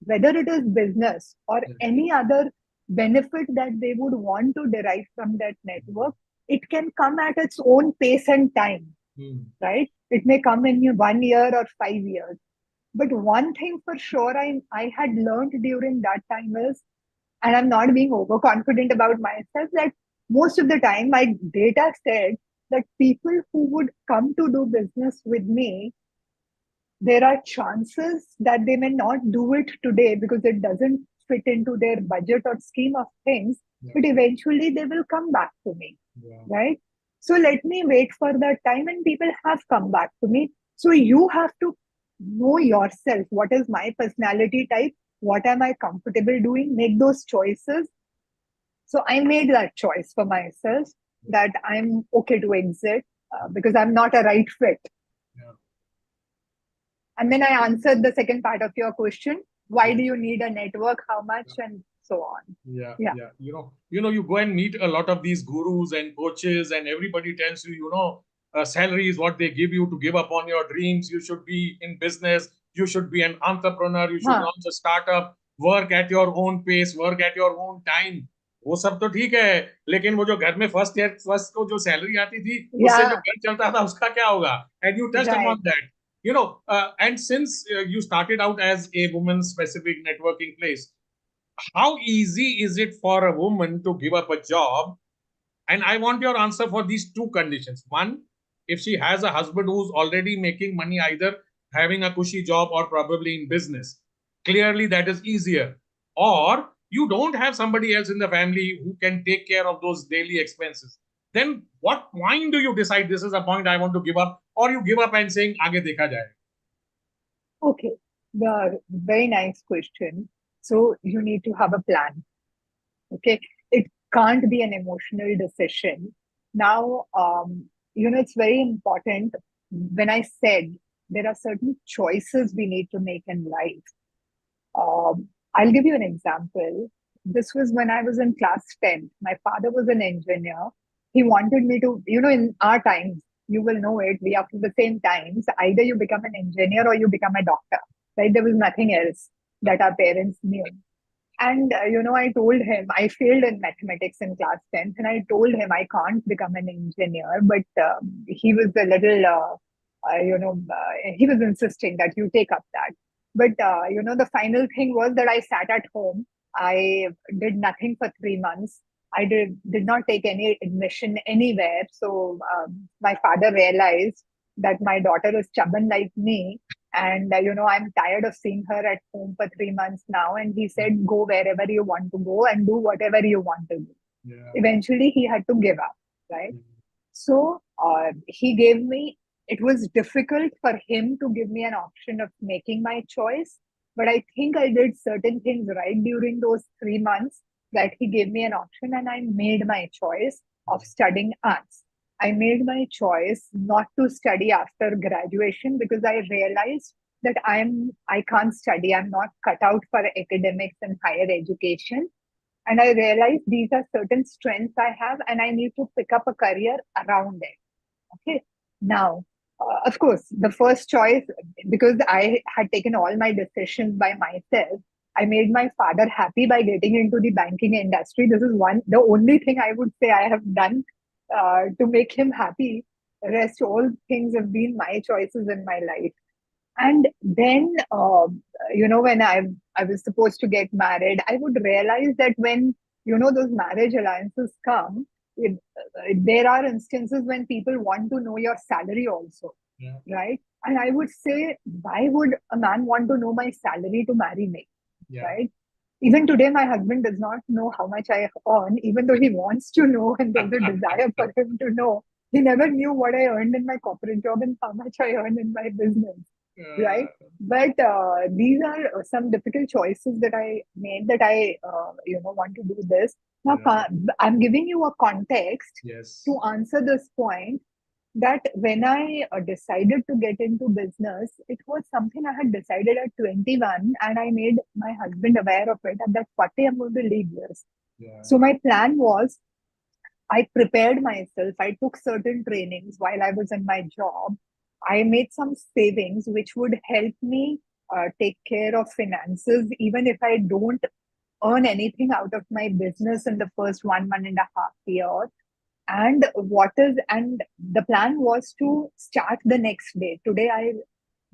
whether it is business or any other benefit that they would want to derive from that network, it can come at its own pace and time, right? It may come in 1 year or 5 years. But one thing for sure I had learned during that time is, and I'm not being overconfident about myself, that most of the time my data said that people who would come to do business with me, there are chances that they may not do it today because it doesn't fit into their budget or scheme of things, but eventually they will come back to me, right? So let me wait for that time, and people have come back to me. So you have to know yourself. What is my personality type? What am I comfortable doing? Make those choices. So I made that choice for myself that I'm okay to exit because I'm not a right fit. And then I answered the second part of your question. Why do you need a network? How much? And so on. Yeah. You go and meet a lot of these gurus and coaches, and everybody tells you, salary is what they give you to give up on your dreams. You should be in business. You should be an entrepreneur. You should launch a startup. Work at your own pace. Work at your own time. वो सब तो ठीक है, लेकिन वो जो घर में फर्स्ट को जो सैलरी आती थी, उससे जो घर चलता था, उसका क्या होगा? And you touched upon that. And since you started out as a woman-specific networking place, how easy is it for a woman to give up a job? And I want your answer for these two conditions. One, if she has a husband who's already making money, either having a cushy job or probably in business, clearly that is easier. Or you don't have somebody else in the family who can take care of those daily expenses. Then what point do you decide this is a point I want to give up, or you give up and saying, आगे देखा जाएगा? Okay, very nice question. So you need to have a plan. Okay, it can't be an emotional decision. Now, it's very important. When I said there are certain choices we need to make in life, I'll give you an example. This was when I was in class 10. My father was an engineer. He wanted me to, in our times, you will know it, we are from the same times. Either you become an engineer or you become a doctor, right? There was nothing else that our parents knew. And, I told him, I failed in mathematics in class 10th, and I told him I can't become an engineer. But he was a little, he was insisting that you take up that. But, the final thing was that I sat at home. I did nothing for 3 months. I did not take any admission anywhere. So my father realized that my daughter is stubborn like me. And, I'm tired of seeing her at home for 3 months now. And he said, go wherever you want to go and do whatever you want to do. Eventually, he had to give up, right? So he gave me, it was difficult for him to give me an option of making my choice. But I think I did certain things right during those 3 months that he gave me an option, and I made my choice of studying arts. I made my choice not to study after graduation because I realized that I can't study. I'm not cut out for academics and higher education. And I realized these are certain strengths I have, and I need to pick up a career around it. Okay. Now, of course, the first choice, because I had taken all my decisions by myself, I made my father happy by getting into the banking industry. This is the only thing I would say I have done to make him happy. The rest, all things have been my choices in my life. And then, when I was supposed to get married, I would realize that when, those marriage alliances come, there are instances when people want to know your salary also, Yeah. right? And I would say, why would a man want to know my salary to marry me, Yeah. right? Even today, my husband does not know how much I earn, even though he wants to know and there's a desire for him to know. He never knew what I earned in my corporate job and how much I earn in my business, right? But these are some difficult choices that I made, that I want to do this now. Yeah. I'm giving you a context Yes. to answer this point, that when I decided to get into business, it was something I had decided at 21, and I made my husband aware of it, and that 40 I'm going to leave this. Yeah. So my plan was, I prepared myself. I took certain trainings while I was in my job. I made some savings which would help me take care of finances, even if I don't earn anything out of my business in the first 1.5 years. And the plan was to start the next day. Today,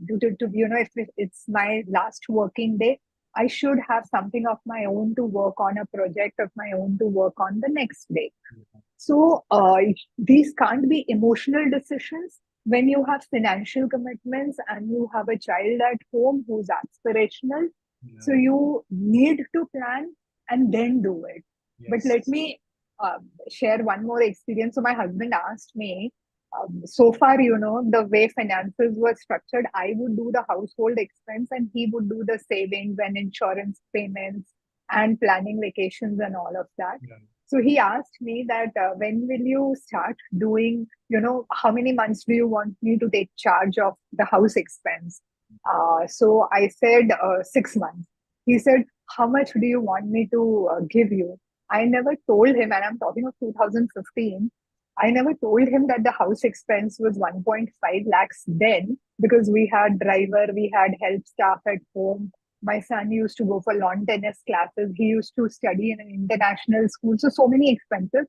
if it's my last working day, I should have something of my own to work on, a project of my own to work on the next day. So these can't be emotional decisions when you have financial commitments and you have a child at home who's aspirational. Yeah. So you need to plan and then do it. But Yes. let me share one more experience. So my husband asked me, so far, the way finances were structured, I would do the household expense and he would do the savings and insurance payments and planning vacations and all of that. Yeah. So he asked me that when will you start doing, how many months do you want me to take charge of the house expense? So I said 6 months. He said, how much do you want me to give you? I never told him, and I'm talking of 2015. I never told him that the house expense was 1.5 lakhs then, because we had driver, we had help staff at home. My son used to go for lawn tennis classes. He used to study in an international school. So many expenses.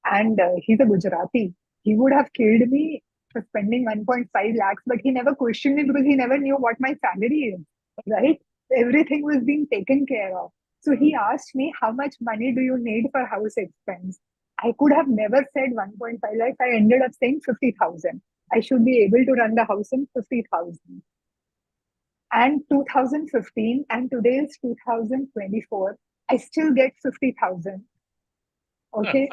And he's a Gujarati. He would have killed me for spending 1.5 lakhs, but he never questioned me because he never knew what my salary is, right? Everything was being taken care of. So he asked me, how much money do you need for house expense? I could have never said 1.5 lakhs. I ended up saying 50,000. I should be able to run the house in 50,000. And 2015, and today is 2024, I still get 50,000. Okay.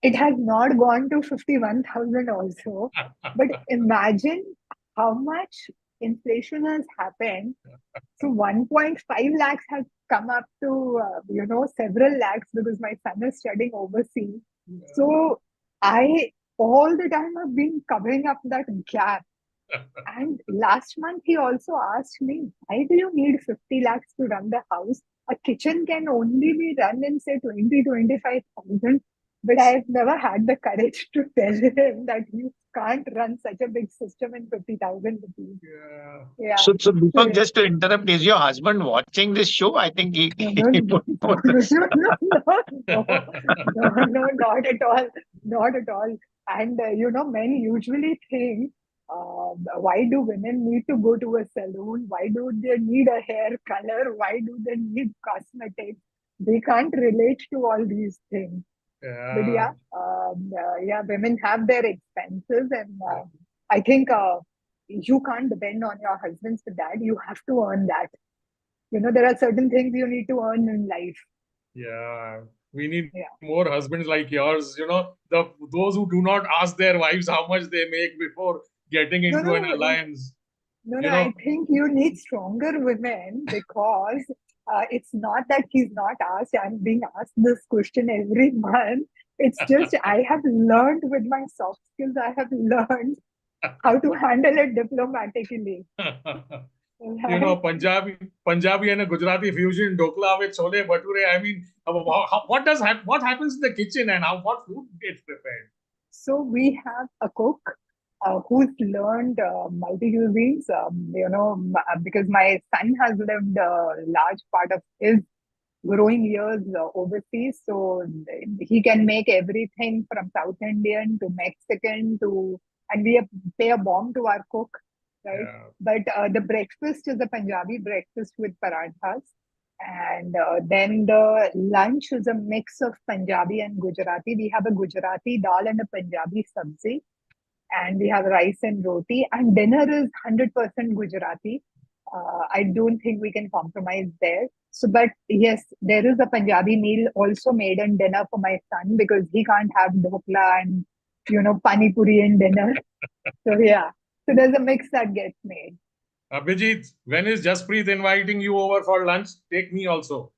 It has not gone to 51,000 also. But imagine how much inflation has happened. So 1.5 lakhs has come up to, several lakhs because my son is studying overseas. So I all the time have been covering up that gap. And last month, he also asked me, why do you need 50 lakhs to run the house? A kitchen can only be run in, say, 25,000. But I've never had the courage to tell him that you can't run such a big system in 50,000 rupees. Yeah. Yeah. So Deepak, just to interrupt, is your husband watching this show? I think he No, would know this. no, not at all. Not at all. And, men usually think, why do women need to go to a salon? Why do they need a hair color? Why do they need cosmetics? They can't relate to all these things. But Yeah. women have their expenses, and I think you can't depend on your husbands for that. You have to earn that. There are certain things you need to earn in life. Yeah. We need Yeah. more husbands like yours. Those who do not ask their wives how much they make before getting No, into an no, alliance. no. I think you need stronger women, because it's not that he's not asked. I'm being asked this question every month. It's just I have learned with my soft skills. I have learned how to handle it diplomatically. You know, Punjabi and a Gujarati fusion, dokla with chole bhature. I mean, what happens in the kitchen and what food gets prepared? So we have a cook who's learned multi cuisines. Because my son has lived a large part of his growing years overseas, so he can make everything from South Indian to Mexican to, and we pay a bomb to our cook, right? Yeah. But the breakfast is a Punjabi breakfast with parathas. And then the lunch is a mix of Punjabi and Gujarati. We have a Gujarati dal and a Punjabi sabzi, and we have rice and roti. And dinner is 100% Gujarati. I don't think we can compromise there. So, but yes, there is a Punjabi meal also made in dinner for my son because he can't have dhokla and pani puri in dinner. So yeah, so there's a mix that gets made. Abhijit, when is Jaspreet inviting you over for lunch? Take me also.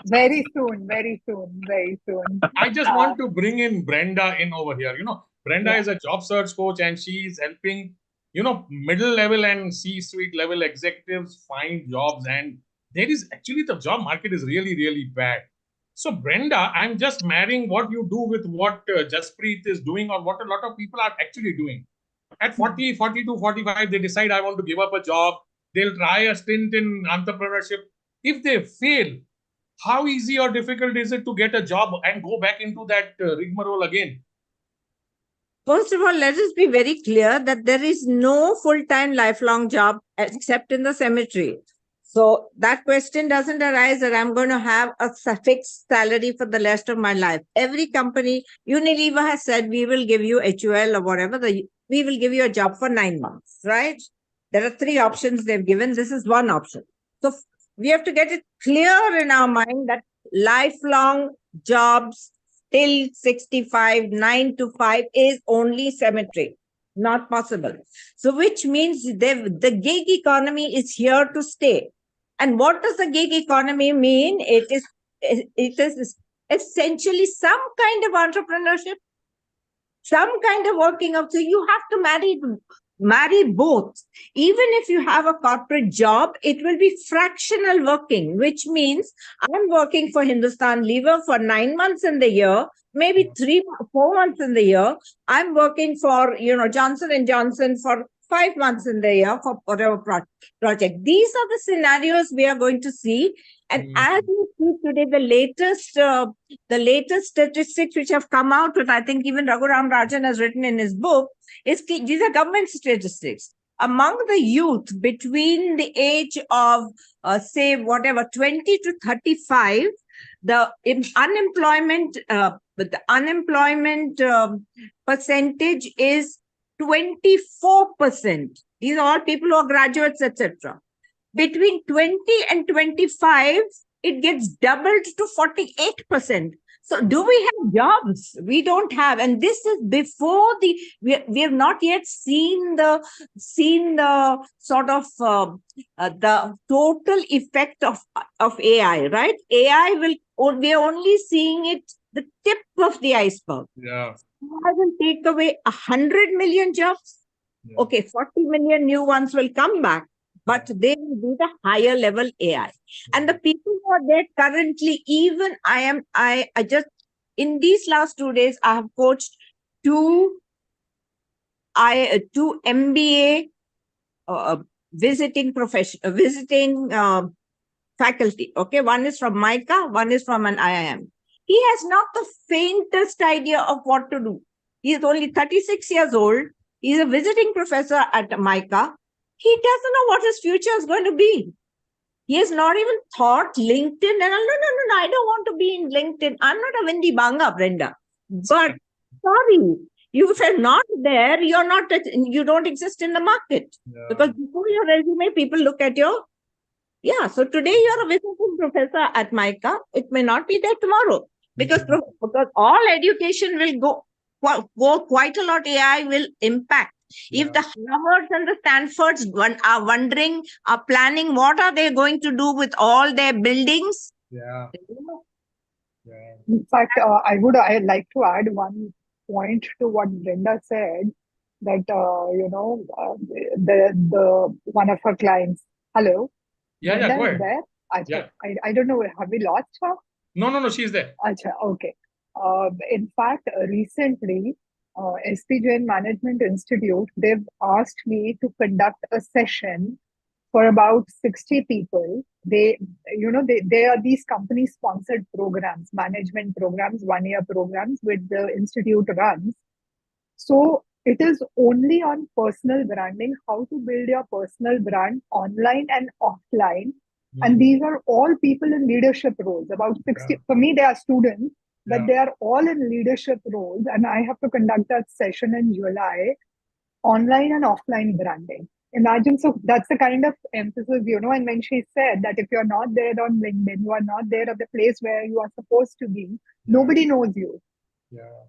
Very soon, very soon, very soon. I just want to bring in Brenda in over here. You know, Brenda Yeah. is a job search coach and she is helping, middle level and C-suite level executives find jobs. And there is actually the job market is really, really bad. So, Brenda, I'm just marrying what you do with what Jaspreet is doing or what a lot of people are actually doing. At 40, 42, 45, they decide I want to give up a job. They'll try a stint in entrepreneurship. If they fail, how easy or difficult is it to get a job and go back into that rigmarole again? First of all, let us be very clear that there is no full-time lifelong job except in the cemetery. So that question doesn't arise that I'm going to have a fixed salary for the rest of my life. Every company, Unilever has said, we will give you HUL or whatever, we will give you a job for 9 months, right? There are 3 options they've given. This is one option. So we have to get it clear in our mind that lifelong jobs till 65, 9 to 5 is only cemetery. Not possible. So which means the gig economy is here to stay. And what does the gig economy mean? It is essentially some kind of entrepreneurship, some kind of working out. So you have to marry both. Even if you have a corporate job, it will be fractional working, which means I'm working for Hindustan Lever for 9 months in the year, maybe 4 months in the year. I'm working for Johnson and Johnson for 5 months in the year for whatever project. These are the scenarios we are going to see. And as we see today, the latest statistics which have come out with, I think even Raghuram Rajan has written in his book, these are government statistics. Among the youth between the age of, say, 20 to 35, the unemployment percentage is 24%. These are all people who are graduates, etc. Between 20 and 25, it gets doubled to 48%. So do we have jobs? We don't have. And this is before we have not yet seen the sort of the total effect of AI, right? We're only seeing it, the tip of the iceberg. Yeah. AI will take away 100 million jobs. Yeah. Okay, 40 million new ones will come back, but they will be the higher level AI. And the people who are there currently, even I just, in these last 2 days, I have coached two MBA visiting faculty. Okay, one is from MICA, one is from an IIM. He has not the faintest idea of what to do. He is only 36 years old. He is a visiting professor at MICA. He doesn't know what his future is going to be. He has not even thought LinkedIn. And no, I don't want to be in LinkedIn. I'm not a Windy Banga, Brenda. But sorry, if you're not there, you don't exist in the market. Yeah. Because before your resume, people look at your. Yeah, so today you're a visiting professor at MICA. It may not be there tomorrow because all education will go quite a lot. AI will impact. Yeah. If the Harvards and the Stanfords are planning, what are they going to do with all their buildings? Yeah. Yeah. In fact, I'd like to add one point to what Brenda said. that the one of her clients. Hello, Yeah, Brenda go is ahead. there? Acha, Yeah. I don't know. Have we lost her? No, she's there. Acha, okay. In fact, recently, SP Jain Management Institute, they've asked me to conduct a session for about 60 people. They are these company sponsored programs, management programs, 1 year programs, which the institute runs. So it is only on personal branding, how to build your personal brand online and offline. And Hmm. these are all people in leadership roles. About 60, Yeah. for me, they are students, but Yeah. they are all in leadership roles. And I have to conduct that session in July, online and offline branding. Imagine, so that's the kind of emphasis, and when she said that if you're not there on LinkedIn, you are not there at the place where you are supposed to be, Yeah. nobody knows you. Yeah.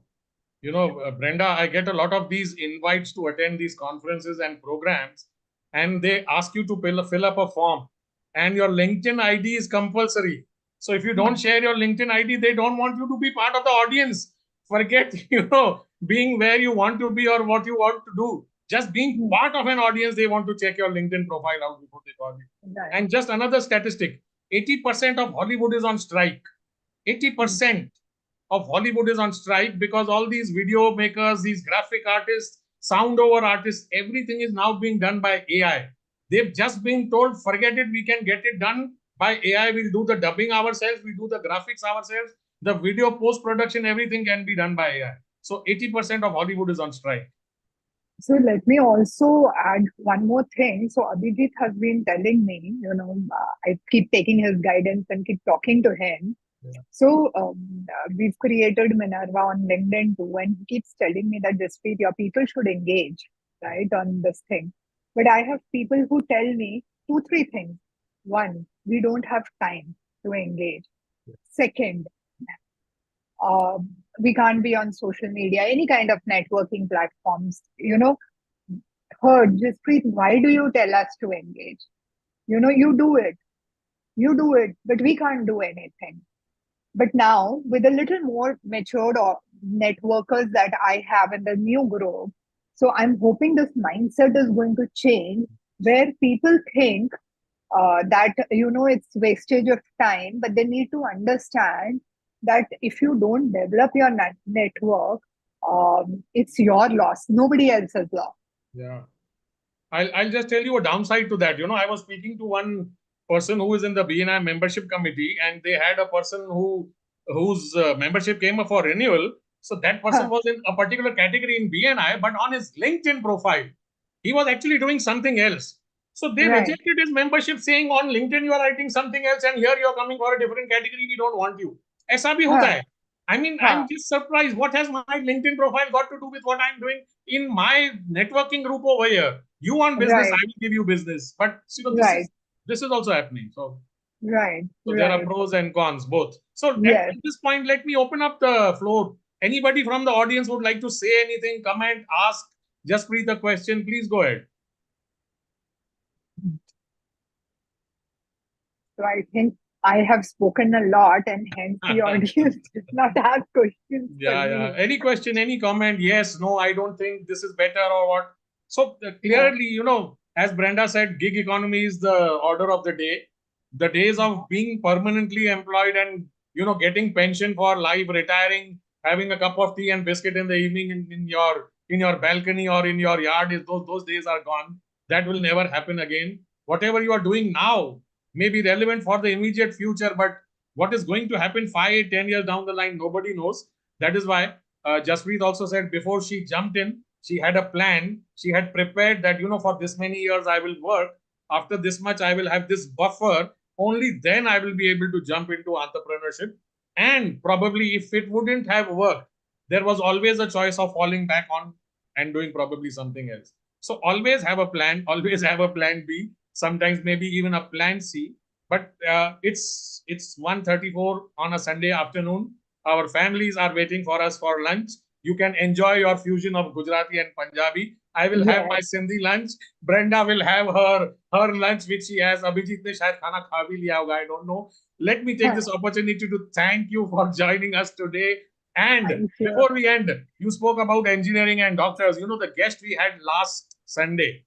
Brenda, I get a lot of these invites to attend these conferences and programs, and they ask you to fill up a form, and your LinkedIn ID is compulsory. So if you don't share your LinkedIn ID, they don't want you to be part of the audience. Forget, being where you want to be or what you want to do. Just being Hmm. part of an audience, they want to check your LinkedIn profile out before they call you. Right. And just another statistic, 80% of Hollywood is on strike. 80% of Hollywood is on strike because all these video makers, these graphic artists, sound over artists, everything is now being done by AI. They've just been told, forget it, we can get it done by AI. We'll do the dubbing ourselves, we do the graphics ourselves, the video post production, everything can be done by AI. So 80% of Hollywood is on strike. So let me also add one more thing. So Abhijit has been telling me, I keep taking his guidance and keep talking to him. Yeah. So we've created Minerva on LinkedIn too, and he keeps telling me that Jaspreet, your people should engage, right, on this thing. But I have people who tell me two, three things. One, we don't have time to engage. Second, uh, we can't be on social media, any kind of networking platforms. Heard, Jaspreet, why do you tell us to engage? You do it, but we can't do anything. But now, with a little more matured or networkers that I have in the new group, so I'm hoping this mindset is going to change where people think that it's wastage of time, but they need to understand that if you don't develop your network, it's your loss, nobody else's loss. Yeah. I'll just tell you a downside to that. I was speaking to one person who is in the BNI membership committee, and they had a person whose membership came up for renewal. So that person Huh. was in a particular category in BNI, but on his LinkedIn profile, he was actually doing something else. So they Right, rejected his membership, saying on LinkedIn you are writing something else, and here you are coming for a different category. We don't want you. ऐसा भी होता huh, है. I mean, I'm huh. just surprised. What has my LinkedIn profile got to do with what I'm doing in my networking group over here? You want business, I Right, will give you business. But right, this is also happening. right, So there are right. pros and cons both. So at Yes. this point, let me open up the floor. Anybody from the audience would like to say anything, comment, ask, just read the question. Please go ahead. So I think I have spoken a lot, and hence the audience did not have questions for Yeah. me. Any question, any comment? Yes, no, I don't think this is better or what. So Yeah. clearly, as Brenda said, gig economy is the order of the day. The days of being permanently employed and, getting pension for life, retiring, having a cup of tea and biscuit in the evening in your balcony or in your yard, those days are gone. That will never happen again. Whatever you are doing now may be relevant for the immediate future, but what is going to happen 5, 10 years down the line, nobody knows. That is why Jaspreet also said before she jumped in, she had a plan. She had prepared that, for this many years I will work. After this much, I will have this buffer. Only then I will be able to jump into entrepreneurship. And probably if it wouldn't have worked, there was always a choice of falling back on and doing probably something else. So always have a plan, always have a plan B, sometimes maybe even a plan C. But it's 1:34 on a Sunday afternoon. Our families are waiting for us for lunch. You can enjoy your fusion of Gujarati and Punjabi. I will have my Yes. Sindhi lunch. Brenda will have her lunch, which she has. Abhijit ne shayad khana kha bhi liya hoga, I don't know. Let me take this opportunity to thank you for joining us today. And Thank you. before we end, you spoke about engineering and doctors. You know, the guest we had last Sunday,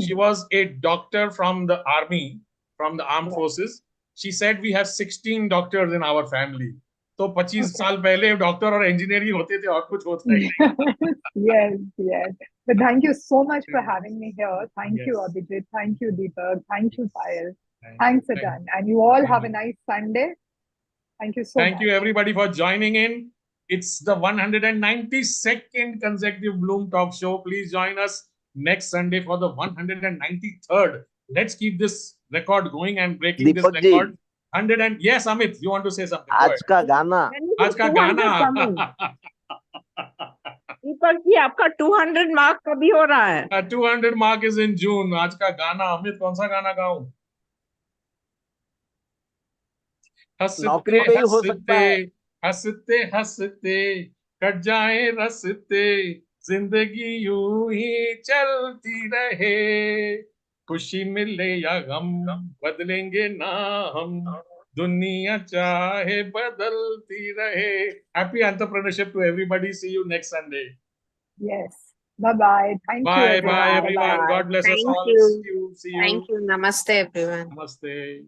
she was a doctor from the army, from the armed forces. She said we have 16 doctors in our family. तो 25 साल पहले doctor और engineer होते थे और कुछ होता ही नहीं. Yes, yes. But thank you so much for having me here. Thank you, Yes. Abhijit. Thank you, Deepak. Thank you, Payal. Thank Thanks a you. ton. And you all have a Thank you. nice Sunday. Thank you so much. Thank you, everybody, for joining in. It's the 192nd consecutive Bloom Talk Show. Please join us next Sunday for the 193rd. Let's keep this record going and breaking this Deepak ji. record. 100 and yes, Amit, you want to say something? Go आज का गाना आज का गाना. दीपक जी, आपका 200 mark कभी हो रहा है? 200 mark is in June. आज का गाना, अमित, कौन सा गाना गाऊं? नौकरी पे ही हो सकता है. हंसते हंसते कट जाए रस्ते, जिंदगी यूं ही चलती रहे, खुशी मिले या गम बदलेंगे ना हम, दुनिया चाहे बदलती रहे. Happy entrepreneurship to everybody. See you next Sunday. Yes. Bye-bye. Thank you, Bye everyone. bye everyone. Bye-bye. God bless us Thank all. you. See you. Thank you. Namaste, everyone. Namaste.